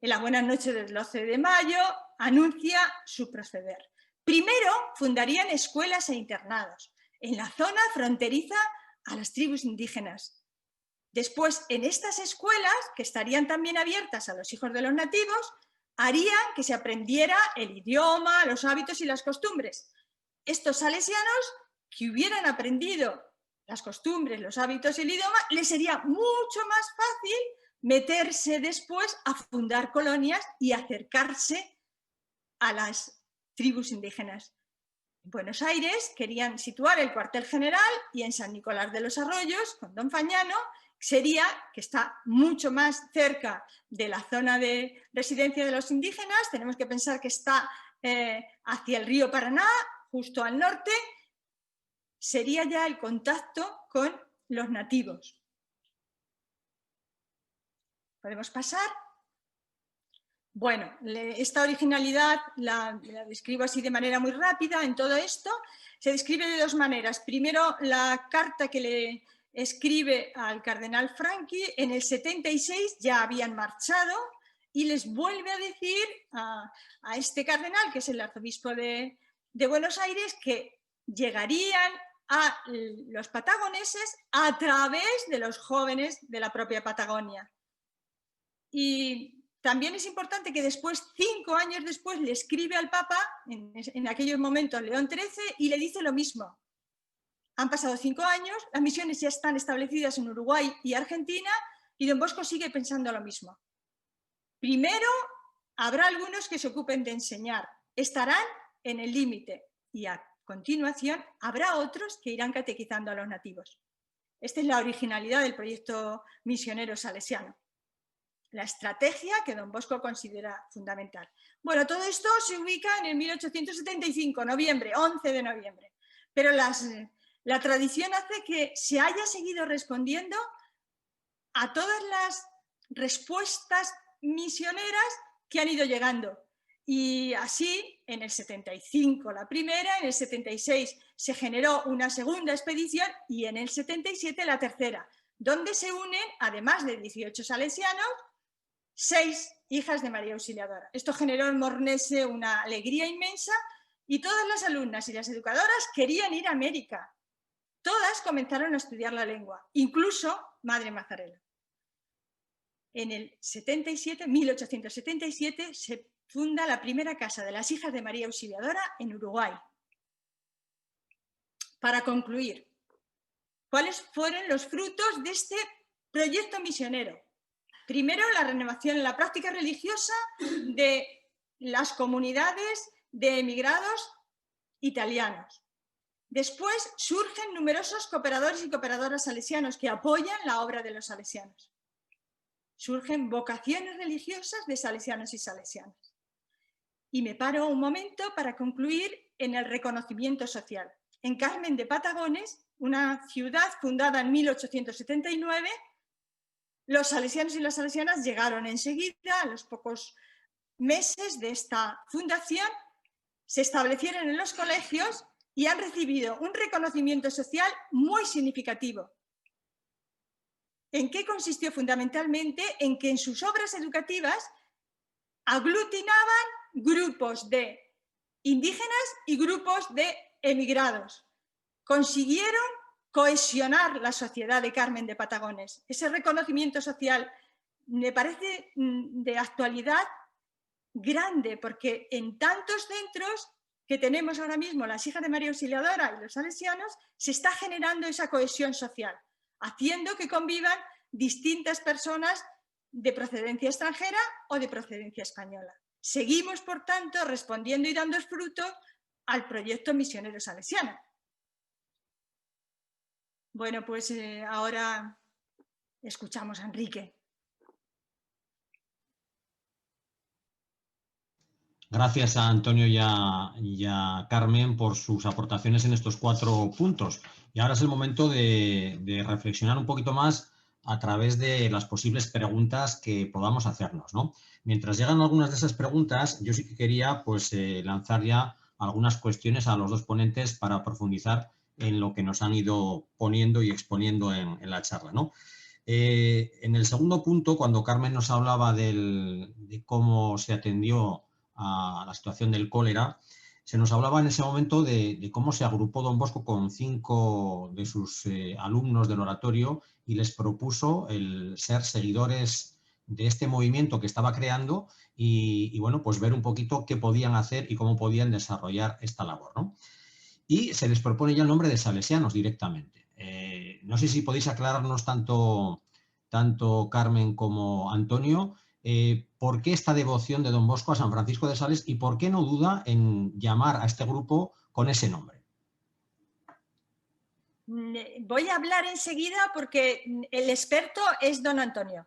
En la buena noche del 12 de mayo anuncia su proceder. Primero fundarían escuelas e internados en la zona fronteriza a las tribus indígenas. Después, en estas escuelas, que estarían también abiertas a los hijos de los nativos, harían que se aprendiera el idioma, los hábitos y las costumbres. Estos salesianos que hubieran aprendido las costumbres, los hábitos y el idioma, les sería mucho más fácil meterse después a fundar colonias y acercarse a las tribus indígenas. En Buenos Aires querían situar el cuartel general, y en San Nicolás de los Arroyos, con don Fagnano, sería, que está mucho más cerca de la zona de residencia de los indígenas, tenemos que pensar que está hacia el río Paraná, justo al norte, sería ya el contacto con los nativos. ¿Podemos pasar? Bueno, esta originalidad la describo así de manera muy rápida. En todo esto se describe de 2 maneras. Primero, la carta que le escribe al cardenal Franchi. En el 76 ya habían marchado y les vuelve a decir a este cardenal, que es el arzobispo de Buenos Aires, que llegarían a los patagoneses a través de los jóvenes de la propia Patagonia. Y también es importante que después, 5 años después, le escribe al Papa, en aquellos momentos León XIII, y le dice lo mismo. Han pasado 5 años, las misiones ya están establecidas en Uruguay y Argentina, y don Bosco sigue pensando lo mismo. Primero, habrá algunos que se ocupen de enseñar, estarán en el límite, y a continuación habrá otros que irán catequizando a los nativos. Esta es la originalidad del proyecto misionero salesiano. La estrategia que don Bosco considera fundamental. Bueno, todo esto se ubica en el 1875, noviembre, 11 de noviembre. Pero la tradición hace que se haya seguido respondiendo a todas las respuestas misioneras que han ido llegando. Y así, en el 75 la primera, en el 76 se generó una segunda expedición y en el 77 la tercera, donde se unen, además de 18 salesianos, 6 hijas de María Auxiliadora. Esto generó en Mornese una alegría inmensa y todas las alumnas y las educadoras querían ir a América. Todas comenzaron a estudiar la lengua, incluso Madre Mazzarella. En el 1877 se funda la primera casa de las hijas de María Auxiliadora en Uruguay. Para concluir, ¿cuáles fueron los frutos de este proyecto misionero? Primero, la renovación en la práctica religiosa de las comunidades de emigrados italianos. Después surgen numerosos cooperadores y cooperadoras salesianos que apoyan la obra de los salesianos. Surgen vocaciones religiosas de salesianos y salesianas. Y me paro un momento para concluir en el reconocimiento social. En Carmen de Patagones, una ciudad fundada en 1879, los salesianos y las salesianas llegaron enseguida, a los pocos meses de esta fundación, se establecieron en los colegios y han recibido un reconocimiento social muy significativo. ¿En qué consistió fundamentalmente? En que en sus obras educativas aglutinaban grupos de indígenas y grupos de emigrados. Consiguieron cohesionar la sociedad de Carmen de Patagones. Ese reconocimiento social me parece de actualidad grande, porque en tantos centros que tenemos ahora mismo, las hijas de María Auxiliadora y los salesianos, se está generando esa cohesión social, haciendo que convivan distintas personas de procedencia extranjera o de procedencia española. Seguimos, por tanto, respondiendo y dando fruto al proyecto misionero salesiano. Bueno, pues ahora escuchamos a Enrique.
Gracias a Antonio y a Carmen por sus aportaciones en estos 4 puntos. Y ahora es el momento de reflexionar un poquito más a través de las posibles preguntas que podamos hacernos, ¿no? Mientras llegan algunas de esas preguntas, yo sí que quería pues, lanzar ya algunas cuestiones a los 2 ponentes para profundizar en lo que nos han ido poniendo y exponiendo en la charla, ¿no? En el segundo punto, cuando Carmen nos hablaba de cómo se atendió a la situación del cólera, se nos hablaba en ese momento de cómo se agrupó Don Bosco con 5 de sus alumnos del oratorio y les propuso el ser seguidores de este movimiento que estaba creando y bueno, pues ver un poquito qué podían hacer y cómo podían desarrollar esta labor, ¿no? Y se les propone ya el nombre de salesianos directamente. No sé si podéis aclararnos tanto Carmen como Antonio, ¿por qué esta devoción de Don Bosco a San Francisco de Sales y por qué no duda en llamar a este grupo con ese nombre?
Voy a hablar enseguida porque el experto es don Antonio.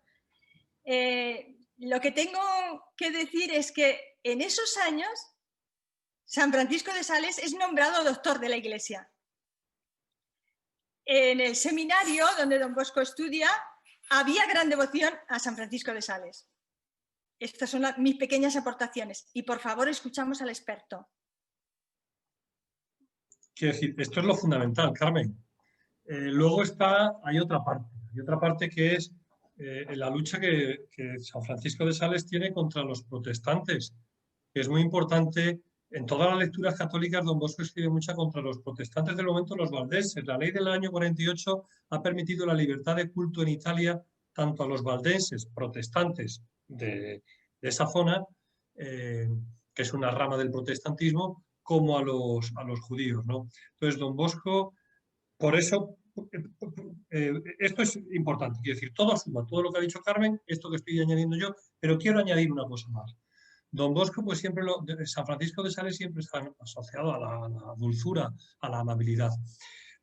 Lo que tengo que decir es que en esos años San Francisco de Sales es nombrado doctor de la Iglesia. En el seminario donde Don Bosco estudia había gran devoción a San Francisco de Sales. Estas son mis pequeñas aportaciones. Y por favor, escuchamos al experto.
Quiero decir, esto es lo fundamental, Carmen. Luego hay otra parte que es la lucha que San Francisco de Sales tiene contra los protestantes, que es muy importante. En todas las lecturas católicas, Don Bosco escribe mucho contra los protestantes del momento, los valdenses. La ley del año 48 ha permitido la libertad de culto en Italia tanto a los valdenses, protestantes de esa zona, que es una rama del protestantismo, como a los judíos, ¿no? Entonces, Don Bosco, por eso, esto es importante, quiero decir, todo suma, todo lo que ha dicho Carmen, esto que estoy añadiendo yo, pero quiero añadir una cosa más. Don Bosco, pues siempre San Francisco de Sales siempre está asociado a la dulzura, a la amabilidad.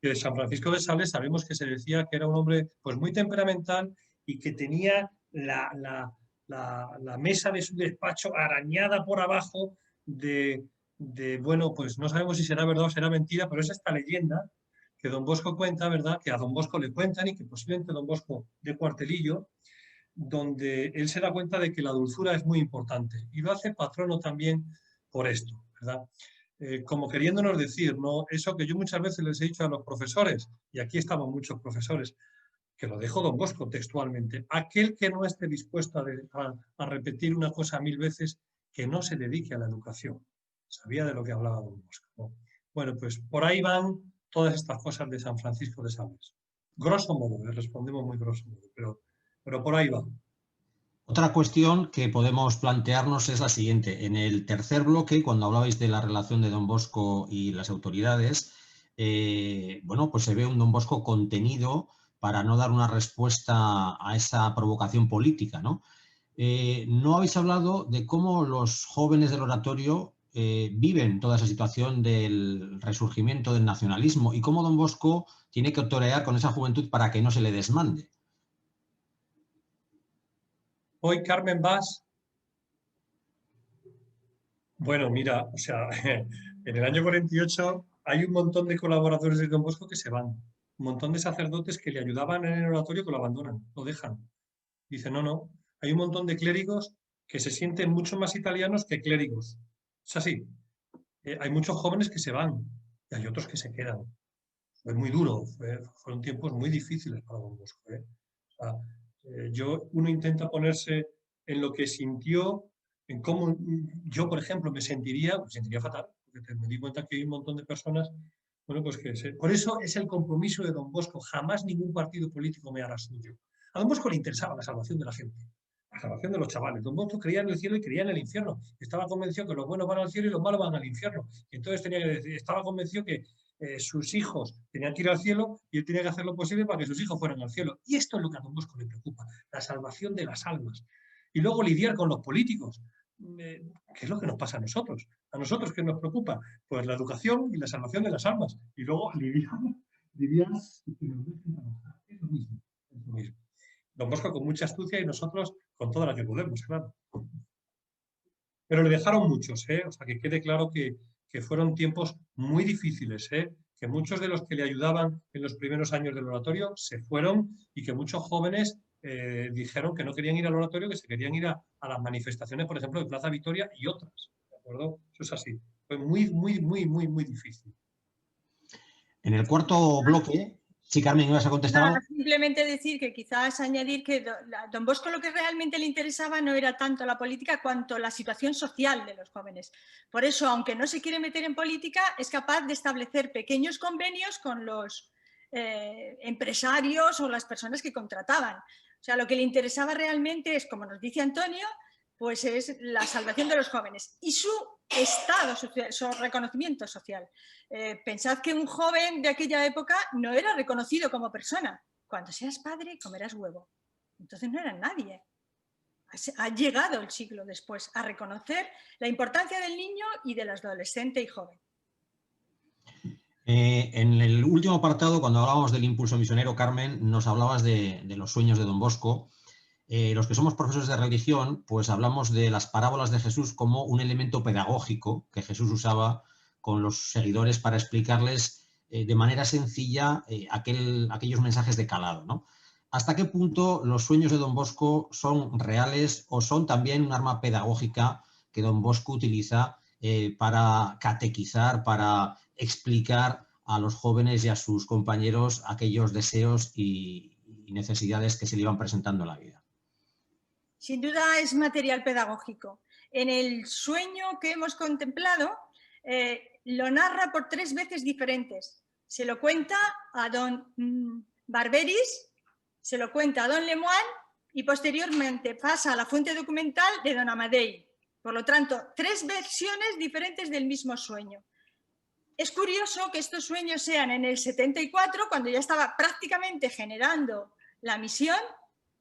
De San Francisco de Sales sabemos que se decía que era un hombre pues muy temperamental y que tenía la mesa de su despacho arañada por abajo bueno, pues no sabemos si será verdad o será mentira, pero es esta leyenda que Don Bosco cuenta, ¿verdad? Que a Don Bosco le cuentan y que posiblemente Don Bosco de cuartelillo, donde él se da cuenta de que la dulzura es muy importante y lo hace patrono también por esto, ¿verdad? Como queriéndonos decir, ¿no? Eso que yo muchas veces les he dicho a los profesores, y aquí estamos muchos profesores, que lo dejó Don Bosco textualmente, aquel que no esté dispuesto a repetir una cosa 1000 veces, que no se dedique a la educación. Sabía de lo que hablaba Don Bosco, ¿no? Bueno, pues por ahí van todas estas cosas de San Francisco de Sales. Grosso modo, respondemos muy grosso modo, pero por ahí va.
Otra cuestión que podemos plantearnos es la siguiente. En el tercer bloque, cuando hablabais de la relación de Don Bosco y las autoridades, bueno, pues se ve un Don Bosco contenido para no dar una respuesta a esa provocación política, ¿no? No habéis hablado de cómo los jóvenes del oratorio viven toda esa situación del resurgimiento del nacionalismo y cómo Don Bosco tiene que torear con esa juventud para que no se le desmande.
Hoy, Carmen, vas. Bueno, mira, o sea, en el año 48 hay un montón de colaboradores de Don Bosco que se van. Un montón de sacerdotes que le ayudaban en el oratorio que lo abandonan, lo dejan. Dice, no, no. Hay un montón de clérigos que se sienten mucho más italianos que clérigos. Es así. Hay muchos jóvenes que se van y hay otros que se quedan. Fue muy duro, fueron tiempos muy difíciles para Don Bosco. O sea, uno intenta ponerse en lo que sintió, en cómo yo, por ejemplo, me sentiría fatal, porque me di cuenta que hay un montón de personas, bueno, pues por eso es el compromiso de Don Bosco, jamás ningún partido político me hará suyo. A Don Bosco le interesaba la salvación de la gente, la salvación de los chavales. Don Bosco creía en el cielo y creía en el infierno. Estaba convencido que los buenos van al cielo y los malos van al infierno. Y entonces estaba convencido que sus hijos tenían que ir al cielo y él tenía que hacer lo posible para que sus hijos fueran al cielo. Y esto es lo que a Don Bosco le preocupa, la salvación de las almas. Y luego lidiar con los políticos, que es lo que nos pasa a nosotros. ¿A nosotros qué nos preocupa? Pues la educación y la salvación de las almas. Y luego lidiar y que nos dejen trabajar. Es lo mismo. Es lo mismo. Don Bosco con mucha astucia y nosotros con toda la que podemos, claro. Pero le dejaron muchos, o sea, que quede claro que fueron tiempos muy difíciles, que muchos de los que le ayudaban en los primeros años del oratorio se fueron y que muchos jóvenes dijeron que no querían ir al oratorio, que se querían ir a las manifestaciones, por ejemplo, de Plaza Victoria y otras, ¿de acuerdo? Eso es así. Fue muy, muy, muy, muy, muy difícil.
En el cuarto bloque, sí, Carmen, ¿ibas a contestar algo?
Simplemente decir que quizás añadir que a Don Bosco lo que realmente le interesaba no era tanto la política cuanto la situación social de los jóvenes. Por eso, aunque no se quiere meter en política, es capaz de establecer pequeños convenios con los empresarios o las personas que contrataban. O sea, lo que le interesaba realmente es, como nos dice Antonio, pues es la salvación de los jóvenes y su estado social, su reconocimiento social. Pensad que un joven de aquella época no era reconocido como persona. Cuando seas padre, comerás huevo. Entonces no era nadie. Ha llegado el siglo después a reconocer la importancia del niño y del adolescente y joven.
En el último apartado, cuando hablábamos del impulso misionero, Carmen, nos hablabas de los sueños de Don Bosco. Los que somos profesores de religión, pues hablamos de las parábolas de Jesús como un elemento pedagógico que Jesús usaba con los seguidores para explicarles de manera sencilla aquellos mensajes de calado, ¿no? ¿Hasta qué punto los sueños de Don Bosco son reales o son también un arma pedagógica que Don Bosco utiliza para catequizar, para explicar a los jóvenes y a sus compañeros aquellos deseos y necesidades que se le iban presentando en la vida?
Sin duda es material pedagógico. En el sueño que hemos contemplado, lo narra por 3 veces diferentes. Se lo cuenta a don Barberis, se lo cuenta a don Lemoine y posteriormente pasa a la fuente documental de don Amadei. Por lo tanto, 3 versiones diferentes del mismo sueño. Es curioso que estos sueños sean en el 74, cuando ya estaba prácticamente generando la misión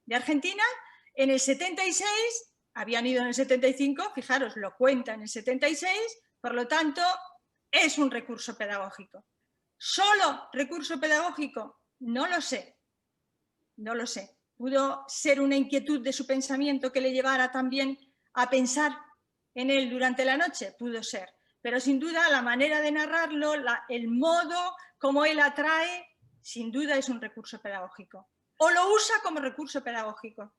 de Argentina. En el 76, habían ido en el 75, fijaros, lo cuenta en el 76, por lo tanto, es un recurso pedagógico. ¿Solo recurso pedagógico? No lo sé. No lo sé. Pudo ser una inquietud de su pensamiento que le llevara también a pensar en él durante la noche, pudo ser. Pero sin duda la manera de narrarlo, el modo como él atrae, sin duda es un recurso pedagógico. O lo usa como recurso pedagógico.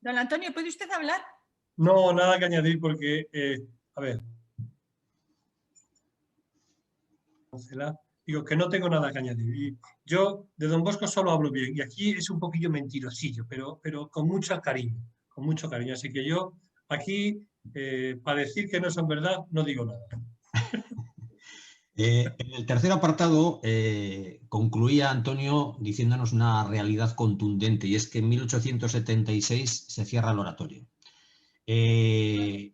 Don Antonio, ¿puede usted hablar?
No, nada que añadir porque, a ver, digo que no tengo nada que añadir. Y yo de Don Bosco solo hablo bien. Y aquí es un poquillo mentirosillo, pero con mucho cariño, con mucho cariño. Así que yo aquí, para decir que no son verdad, no digo nada.
En el tercer apartado concluía Antonio diciéndonos una realidad contundente, y es que en 1876 se cierra el oratorio. ¿Qué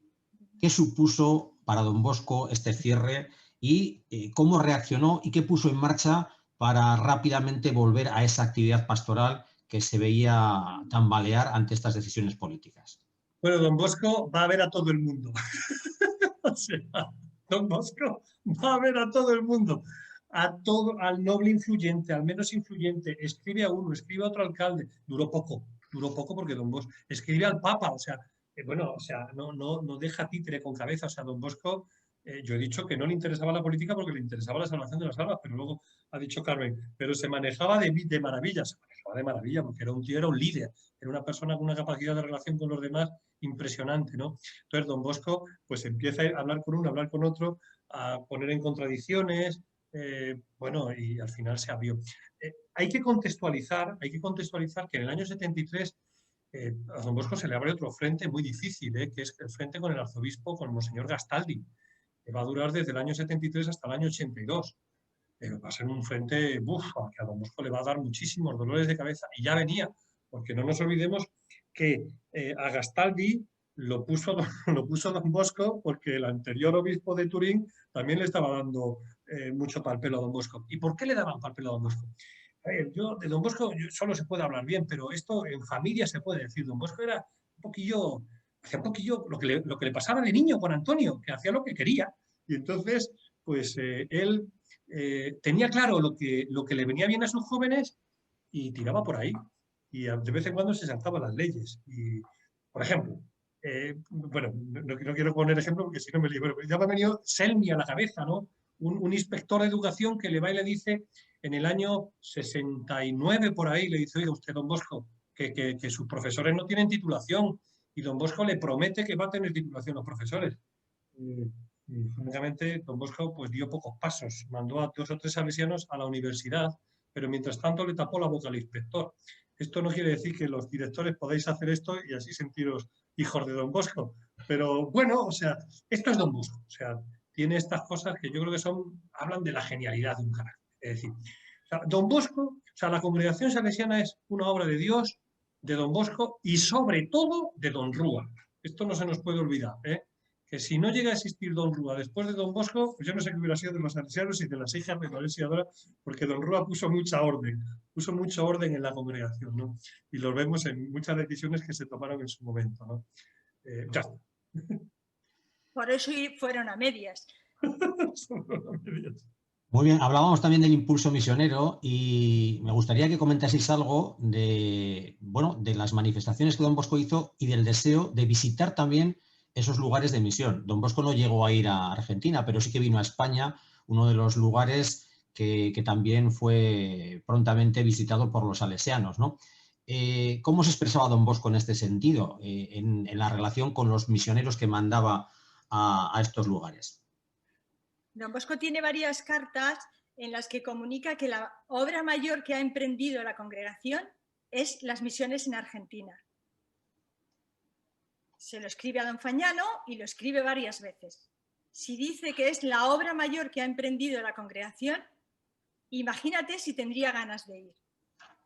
supuso para Don Bosco este cierre y cómo reaccionó y qué puso en marcha para rápidamente volver a esa actividad pastoral que se veía tambalear ante estas decisiones políticas?
Bueno, Don Bosco va a ver a todo el mundo. O sea, Don Bosco va a ver a todo el mundo, a todo, al noble influyente, al menos influyente, escribe a uno, escribe a otro alcalde, duró poco porque Don Bosco escribe al Papa, o sea, bueno, o sea, no deja títere con cabeza, o sea, Don Bosco, yo he dicho que no le interesaba la política porque le interesaba la salvación de las almas, pero luego ha dicho Carmen, pero se manejaba de maravilla, se manejaba de maravilla porque era un tío, era un líder, era una persona con una capacidad de relación con los demás impresionante, ¿no? Entonces, Don Bosco, pues empieza a hablar con uno, a hablar con otro, a poner en contradicciones, bueno, y al final se abrió. Hay que contextualizar que en el año 73 a Don Bosco se le abre otro frente muy difícil, que es el frente con el arzobispo, con Monseñor Gastaldi, que va a durar desde el año 73 hasta el año 82. Va a ser un frente, que a Don Bosco le va a dar muchísimos dolores de cabeza, y ya venía, porque no nos olvidemos que a Gastaldi lo puso Don Bosco porque el anterior obispo de Turín también le estaba dando mucho pal pelo a Don Bosco. ¿Y por qué le daban pal pelo a Don Bosco? A ver, yo de Don Bosco solo se puede hablar bien, pero esto en familia se puede decir. Don Bosco era hacía un poquillo lo que le pasaba de niño con Antonio, que hacía lo que quería. Y entonces, pues él tenía claro lo que le venía bien a sus jóvenes y tiraba por ahí. Y de vez en cuando se saltaba las leyes. Y, por ejemplo, bueno, no quiero poner ejemplo porque si no me libro, pero ya me ha venido Selmi a la cabeza, ¿no? Un inspector de educación que le va y le dice en el año 69 por ahí, le dice, oiga usted, Don Bosco, que sus profesores no tienen titulación, y Don Bosco le promete que va a tener titulación los profesores. Y francamente, Don Bosco pues dio pocos pasos, mandó a 2 o 3 salesianos a la universidad, pero mientras tanto le tapó la boca al inspector. Esto no quiere decir que los directores podáis hacer esto y así sentiros hijos de Don Bosco, pero bueno, o sea, esto es Don Bosco, o sea, tiene estas cosas que yo creo que hablan de la genialidad de un carácter. Es decir, o sea, Don Bosco, o sea, la congregación salesiana es una obra de Dios, de Don Bosco y sobre todo de Don Rúa. Esto no se nos puede olvidar, que si no llega a existir Don Rúa después de Don Bosco, pues yo no sé qué hubiera sido de los salesianos y de las hijas de la Auxiliadora, porque Don Rúa puso mucho orden en la congregación, ¿no? Y lo vemos en muchas decisiones que se tomaron en su momento, ¿no? Ya está.
Por eso fueron a medias.
Muy bien, hablábamos también del impulso misionero y me gustaría que comentaseis algo de, bueno, de las manifestaciones que Don Bosco hizo y del deseo de visitar también esos lugares de misión. Don Bosco no llegó a ir a Argentina, pero sí que vino a España, uno de los lugares que también fue prontamente visitado por los salesianos, ¿no? ¿Cómo se expresaba Don Bosco en este sentido, en la relación con los misioneros que mandaba a estos lugares?
Don Bosco tiene varias cartas en las que comunica que la obra mayor que ha emprendido la congregación es las misiones en Argentina. Se lo escribe a don Fagnano y lo escribe varias veces. Si dice que es la obra mayor que ha emprendido la congregación, imagínate si tendría ganas de ir.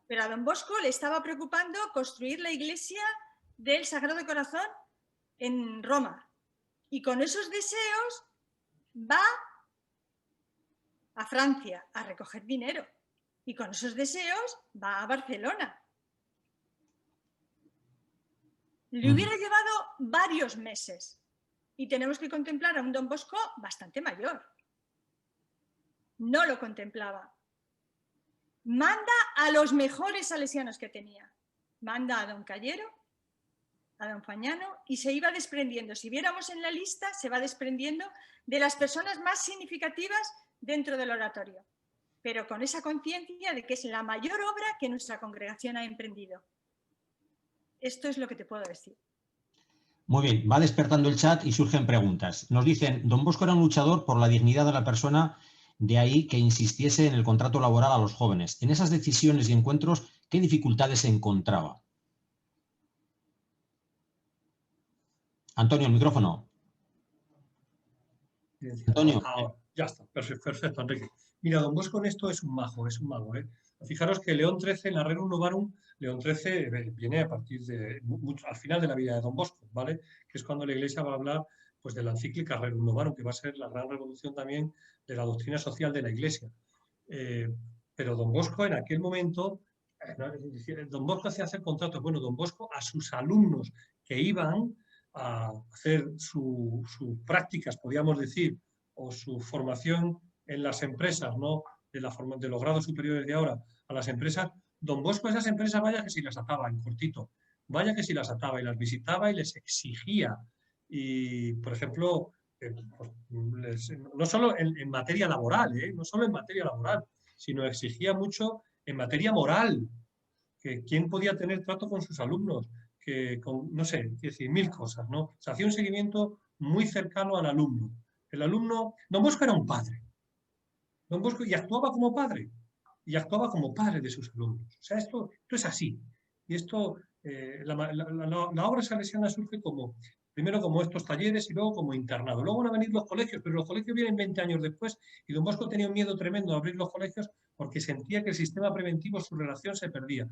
Pero a don Bosco le estaba preocupando construir la iglesia del Sagrado Corazón en Roma. Y con esos deseos va a Francia a recoger dinero. Y con esos deseos va a Barcelona. Le hubiera llevado varios meses. Y tenemos que contemplar a un Don Bosco bastante mayor. No lo contemplaba. Manda a los mejores salesianos que tenía. Manda a don Cayero, a don Fagnano, y se iba desprendiendo. Si viéramos en la lista, se va desprendiendo de las personas más significativas dentro del oratorio, pero con esa conciencia de que es la mayor obra que nuestra congregación ha emprendido. Esto es lo que te puedo decir.
Muy bien, va despertando el chat y surgen preguntas. Nos dicen, Don Bosco era un luchador por la dignidad de la persona, de ahí que insistiese en el contrato laboral a los jóvenes. En esas decisiones y encuentros, ¿qué dificultades se encontraba? Antonio, el micrófono. Antonio.
Ahora, ya está, perfecto, Enrique. Mira, Don Bosco en esto es un mago, ¿eh? Fijaros que León XIII, en la Rerum Novarum, León XIII viene a partir de, al final de la vida de Don Bosco, ¿vale? Que es cuando la Iglesia va a hablar pues, de la encíclica Rerum Novarum, que va a ser la gran revolución también de la doctrina social de la Iglesia. Pero Don Bosco en aquel momento, Don Bosco hacía hacer contratos, bueno, Don Bosco a sus alumnos que iban a hacer sus prácticas, podríamos decir, o su formación en las empresas, ¿no? De los grados superiores de ahora a las empresas, Don Bosco a esas empresas vaya que si las ataba, en cortito, vaya que si las ataba y las visitaba y les exigía. Y, por ejemplo, no solo en materia laboral, no solo en materia laboral, sino exigía mucho en materia moral, que quién podía tener trato con sus alumnos, que con, no sé, es decir, mil cosas, ¿no? Se hacía un seguimiento muy cercano al alumno. El alumno, Don Bosco era un padre. Don Bosco y actuaba como padre. Y actuaba como padre de sus alumnos. O sea, esto es así. Y esto, la obra salesiana surge como, primero como estos talleres y luego como internado. Luego van a venir los colegios, pero los colegios vienen 20 años después y Don Bosco tenía un miedo tremendo a abrir los colegios porque sentía que el sistema preventivo, su relación se perdía.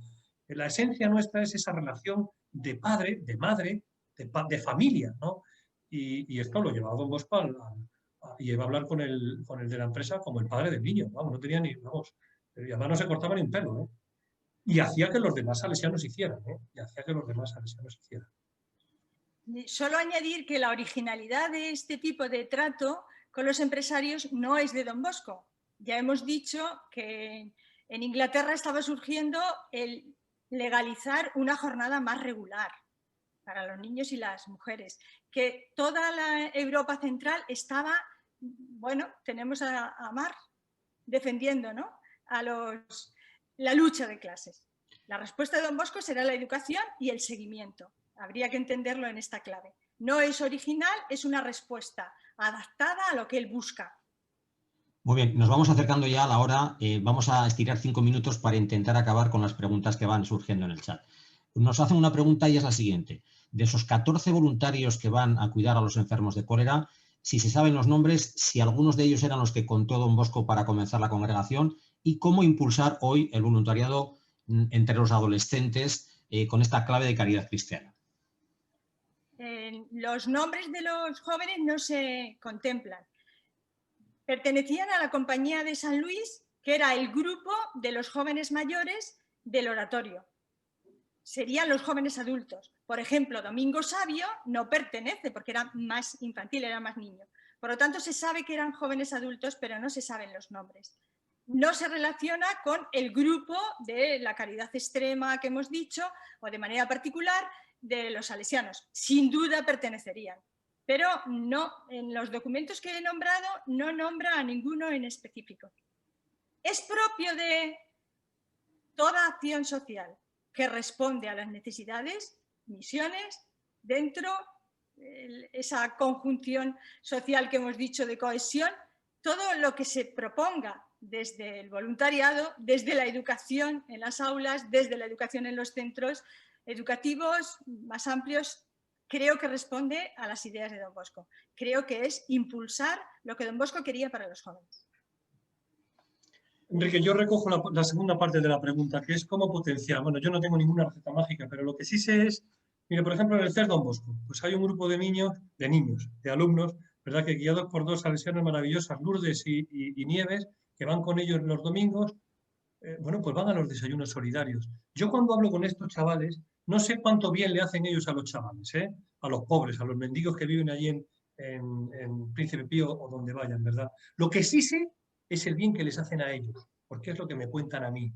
La esencia nuestra es esa relación de padre, de madre, de familia, ¿no? Y esto lo llevaba Don Bosco y iba a hablar con el de la empresa como el padre del niño, vamos, no tenía ni, vamos, y además no se cortaba ni un pelo, ¿no? Y hacía que los demás salesianos hicieran, ¿eh? Y hacía que los demás salesianos hicieran.
Solo añadir que la originalidad de este tipo de trato con los empresarios no es de Don Bosco. Ya hemos dicho que en Inglaterra estaba surgiendo el legalizar una jornada más regular para los niños y las mujeres, que toda la Europa central estaba, bueno, tenemos a Mar defendiendo, ¿no? La lucha de clases. La respuesta de Don Bosco será la educación y el seguimiento. Habría que entenderlo en esta clave. No es original, es una respuesta adaptada a lo que él busca.
Muy bien, nos vamos acercando ya a la hora. Vamos a estirar 5 minutos para intentar acabar con las preguntas que van surgiendo en el chat. Nos hacen una pregunta y es la siguiente. De esos 14 voluntarios que van a cuidar a los enfermos de cólera, si se saben los nombres, si algunos de ellos eran los que contó Don Bosco para comenzar la congregación y cómo impulsar hoy el voluntariado entre los adolescentes con esta clave de caridad cristiana.
Los nombres de los jóvenes no se contemplan. Pertenecían a la Compañía de San Luis, que era el grupo de los jóvenes mayores del oratorio. Serían los jóvenes adultos. Por ejemplo, Domingo Sabio no pertenece porque era más infantil, era más niño. Por lo tanto, se sabe que eran jóvenes adultos, pero no se saben los nombres. No se relaciona con el grupo de la caridad extrema que hemos dicho, o de manera particular de los salesianos. Sin duda pertenecerían, pero no, en los documentos que he nombrado no nombra a ninguno en específico. Es propio de toda acción social que responde a las necesidades, misiones, dentro de esa conjunción social que hemos dicho de cohesión, todo lo que se proponga desde el voluntariado, desde la educación en las aulas, desde la educación en los centros educativos más amplios, creo que responde a las ideas de Don Bosco. Creo que es impulsar lo que Don Bosco quería para los jóvenes.
Enrique, yo recojo la segunda parte de la pregunta, que es cómo potenciar. Bueno, yo no tengo ninguna receta mágica, pero lo que sí sé es, mire, por ejemplo, en el CES Don Bosco, pues hay un grupo de niños, de alumnos, ¿verdad? Que guiados por dos salesianas maravillosas, Lourdes y Nieves, que van con ellos los domingos, bueno, pues van a los desayunos solidarios. Yo cuando hablo con estos chavales, no sé cuánto bien le hacen ellos a los chavales, a los pobres, a los mendigos que viven allí en Príncipe Pío o donde vayan, ¿verdad? Lo que sí sé es el bien que les hacen a ellos, porque es lo que me cuentan a mí.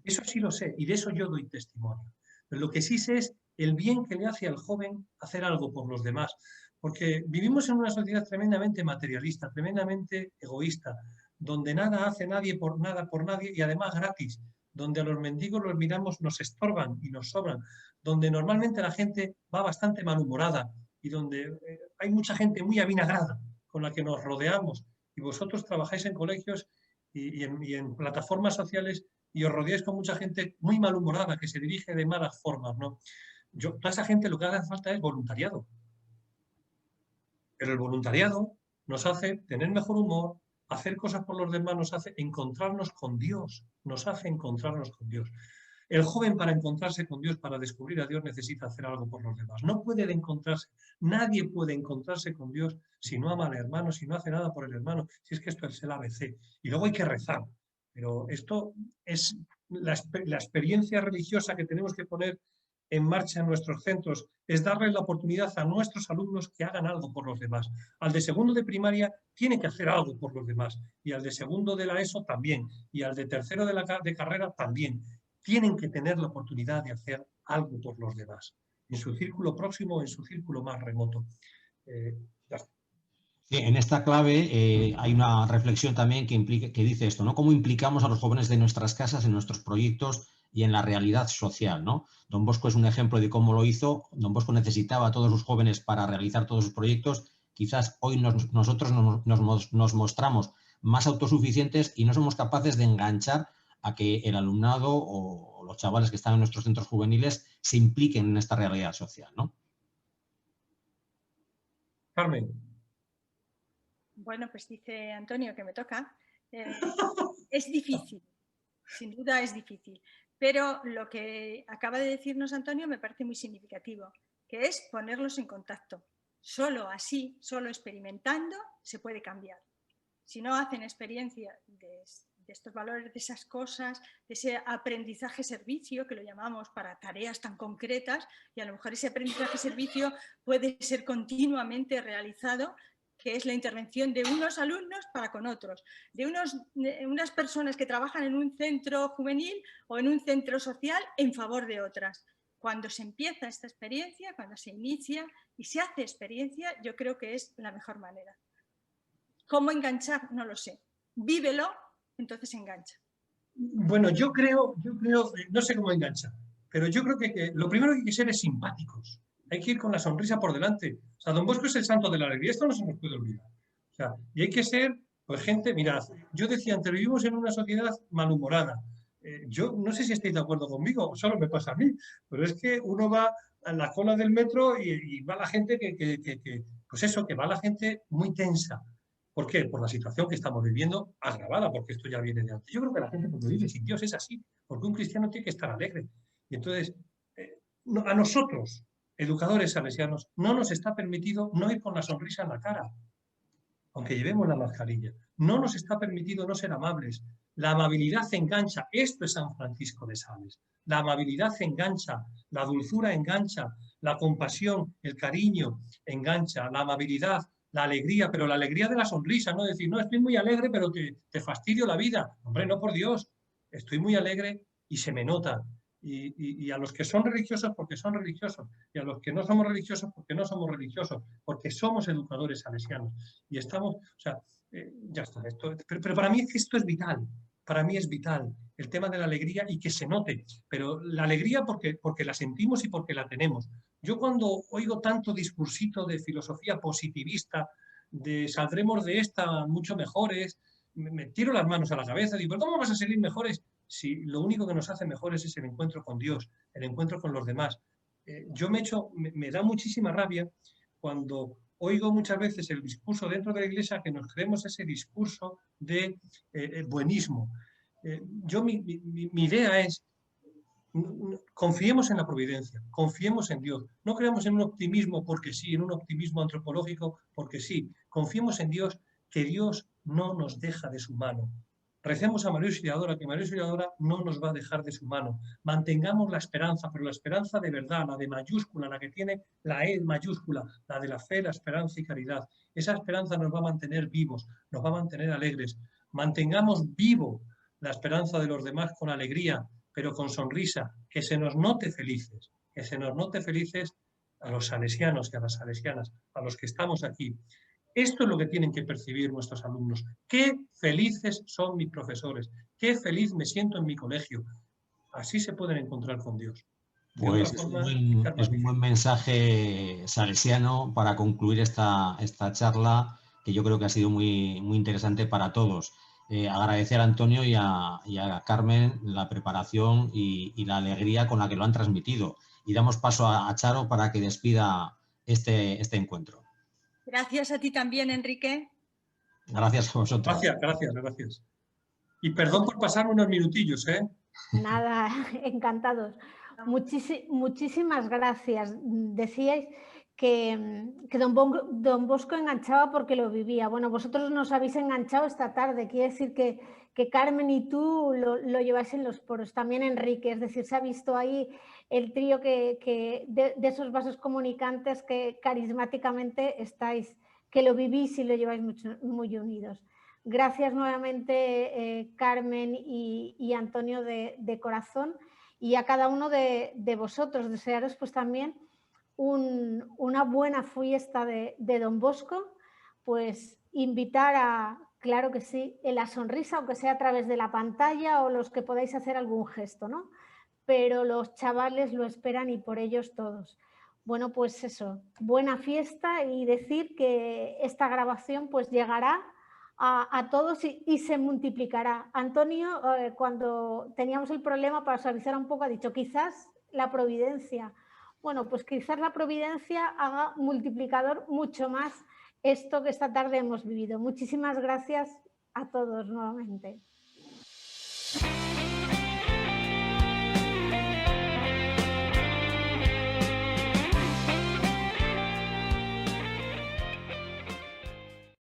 Eso sí lo sé y de eso yo doy testimonio. Pero lo que sí sé es el bien que le hace al joven hacer algo por los demás, porque vivimos en una sociedad tremendamente materialista, tremendamente egoísta, donde nada hace nadie por nada por nadie y además gratis, donde a los mendigos los miramos, nos estorban y nos sobran, donde normalmente la gente va bastante malhumorada y donde hay mucha gente muy avinagrada con la que nos rodeamos, y vosotros trabajáis en colegios y en plataformas sociales y os rodeáis con mucha gente muy malhumorada que se dirige de malas formas, ¿no? Toda esa gente lo que hace falta es voluntariado. Pero el voluntariado nos hace tener mejor humor, hacer cosas por los demás, nos hace encontrarnos con Dios, nos hace encontrarnos con Dios. El joven, para encontrarse con Dios, para descubrir a Dios, necesita hacer algo por los demás. No puede encontrarse, nadie puede encontrarse con Dios si no ama al hermano, si no hace nada por el hermano, si es que esto es el ABC. Y luego hay que rezar. Pero esto es la experiencia religiosa que tenemos que poner en marcha en nuestros centros, es darle la oportunidad a nuestros alumnos que hagan algo por los demás. Al de segundo de primaria tiene que hacer algo por los demás, y al de segundo de la ESO también, y al de tercero de carrera también. Tienen que tener la oportunidad de hacer algo por los demás, en su círculo próximo o en su círculo más remoto. Ya está.
Sí, en esta clave hay una reflexión también que dice esto, ¿no? ¿Cómo implicamos a los jóvenes de nuestras casas en nuestros proyectos y en la realidad social, ¿no? Don Bosco es un ejemplo de cómo lo hizo. Don Bosco necesitaba a todos sus jóvenes para realizar todos sus proyectos. Quizás hoy nosotros nos mostramos más autosuficientes y no somos capaces de enganchar a que el alumnado o los chavales que están en nuestros centros juveniles se impliquen en esta realidad social, ¿no?
Carmen.
Bueno, pues dice Antonio que me toca. Es difícil, sin duda es difícil, pero lo que acaba de decirnos Antonio me parece muy significativo, que es ponerlos en contacto. Solo así, solo experimentando, se puede cambiar. Si no hacen experiencia de estos valores, de esas cosas, de ese aprendizaje-servicio, que lo llamamos para tareas tan concretas, y a lo mejor ese aprendizaje-servicio puede ser continuamente realizado, que es la intervención de unos alumnos para con otros, de unas personas que trabajan en un centro juvenil o en un centro social en favor de otras. Cuando se empieza esta experiencia, cuando se inicia y se hace experiencia, yo creo que es la mejor manera. ¿Cómo enganchar? No lo sé. Vívelo, entonces engancha.
Bueno, yo creo, no sé cómo enganchar, pero yo creo que lo primero que hay que ser es simpáticos. Hay que ir con la sonrisa por delante. O sea, Don Bosco es el santo de la alegría, esto no se nos puede olvidar. O sea, y hay que ser, pues gente, mirad, yo decía antes, vivimos en una sociedad malhumorada. Yo no sé si estáis de acuerdo conmigo, solo me pasa a mí, pero es que uno va a la cola del metro y va la gente pues eso, que va la gente muy tensa. ¿Por qué? Por la situación que estamos viviendo, agravada, porque esto ya viene de antes. Yo creo que la gente cuando vive sin Dios es así, porque un cristiano tiene que estar alegre. Y entonces, a nosotros, educadores salesianos, no nos está permitido no ir con la sonrisa en la cara, aunque llevemos la mascarilla. No nos está permitido no ser amables. La amabilidad engancha. Esto es San Francisco de Sales. La amabilidad engancha, la dulzura engancha, la compasión, el cariño engancha, la amabilidad, la alegría, pero la alegría de la sonrisa, no decir, no, estoy muy alegre, pero te fastidio la vida. Hombre, no, por Dios, estoy muy alegre y se me nota. Y a los que son religiosos porque son religiosos, y a los que no somos religiosos porque no somos religiosos, porque somos educadores salesianos. Y estamos, o sea, ya está. Pero para mí esto es vital, para mí es vital el tema de la alegría y que se note, pero la alegría porque la sentimos y porque la tenemos. Yo cuando oigo tanto discursito de filosofía positivista, de saldremos de esta mucho mejores, me tiro las manos a la cabeza y digo, ¿cómo vas a salir mejores si lo único que nos hace mejores es el encuentro con Dios, el encuentro con los demás? Me da muchísima rabia cuando oigo muchas veces el discurso dentro de la Iglesia que nos creemos ese discurso de buenismo. Mi idea es, confiemos en la providencia, confiemos en Dios, no creamos en un optimismo porque sí, en un optimismo antropológico porque sí, confiemos en Dios, que Dios no nos deja de su mano. Recemos a María Auxiliadora, que María Auxiliadora no nos va a dejar de su mano. Mantengamos la esperanza, pero la esperanza de verdad, la de mayúscula, la que tiene la E mayúscula, la de la fe, la esperanza y caridad. Esa esperanza nos va a mantener vivos, nos va a mantener alegres. Mantengamos vivo la esperanza de los demás con alegría, pero con sonrisa, que se nos note felices, que se nos note felices a los salesianos y a las salesianas, a los que estamos aquí. Esto es lo que tienen que percibir nuestros alumnos. Qué felices son mis profesores, qué feliz me siento en mi colegio, así se pueden encontrar con Dios. De
Pues
otra
es un
forma,
buen mensaje salesiano para concluir esta charla, que yo creo que ha sido muy, muy interesante para todos. Agradecer a Antonio y a Carmen la preparación y la alegría con la que lo han transmitido. Y damos paso a Charo para que despida este encuentro.
Gracias a ti también, Enrique.
Gracias a vosotros.
Gracias. Y perdón por pasar unos minutillos, ¿eh?
Nada, encantados. Muchísimas gracias. Decíais que don Bosco enganchaba porque lo vivía. Bueno, vosotros nos habéis enganchado esta tarde. Quiere decir que Carmen y tú lo lleváis en los poros. También Enrique. Es decir, se ha visto ahí el trío de esos vasos comunicantes que carismáticamente estáis, que lo vivís y lo lleváis muy unidos. Gracias nuevamente, Carmen y Antonio, de corazón, y a cada uno de vosotros. Desearos pues también una buena fiesta de Don Bosco, pues invitar a, claro que sí, en la sonrisa, aunque sea a través de la pantalla, o los que podáis hacer algún gesto, ¿no? Pero los chavales lo esperan y por ellos todos. Bueno, pues eso, buena fiesta, y decir que esta grabación pues llegará a todos y se multiplicará. Antonio, cuando teníamos el problema, para suavizar un poco, ha dicho quizás la providencia. Bueno, pues quizás la providencia haga multiplicador mucho más esto que esta tarde hemos vivido. Muchísimas gracias a todos nuevamente.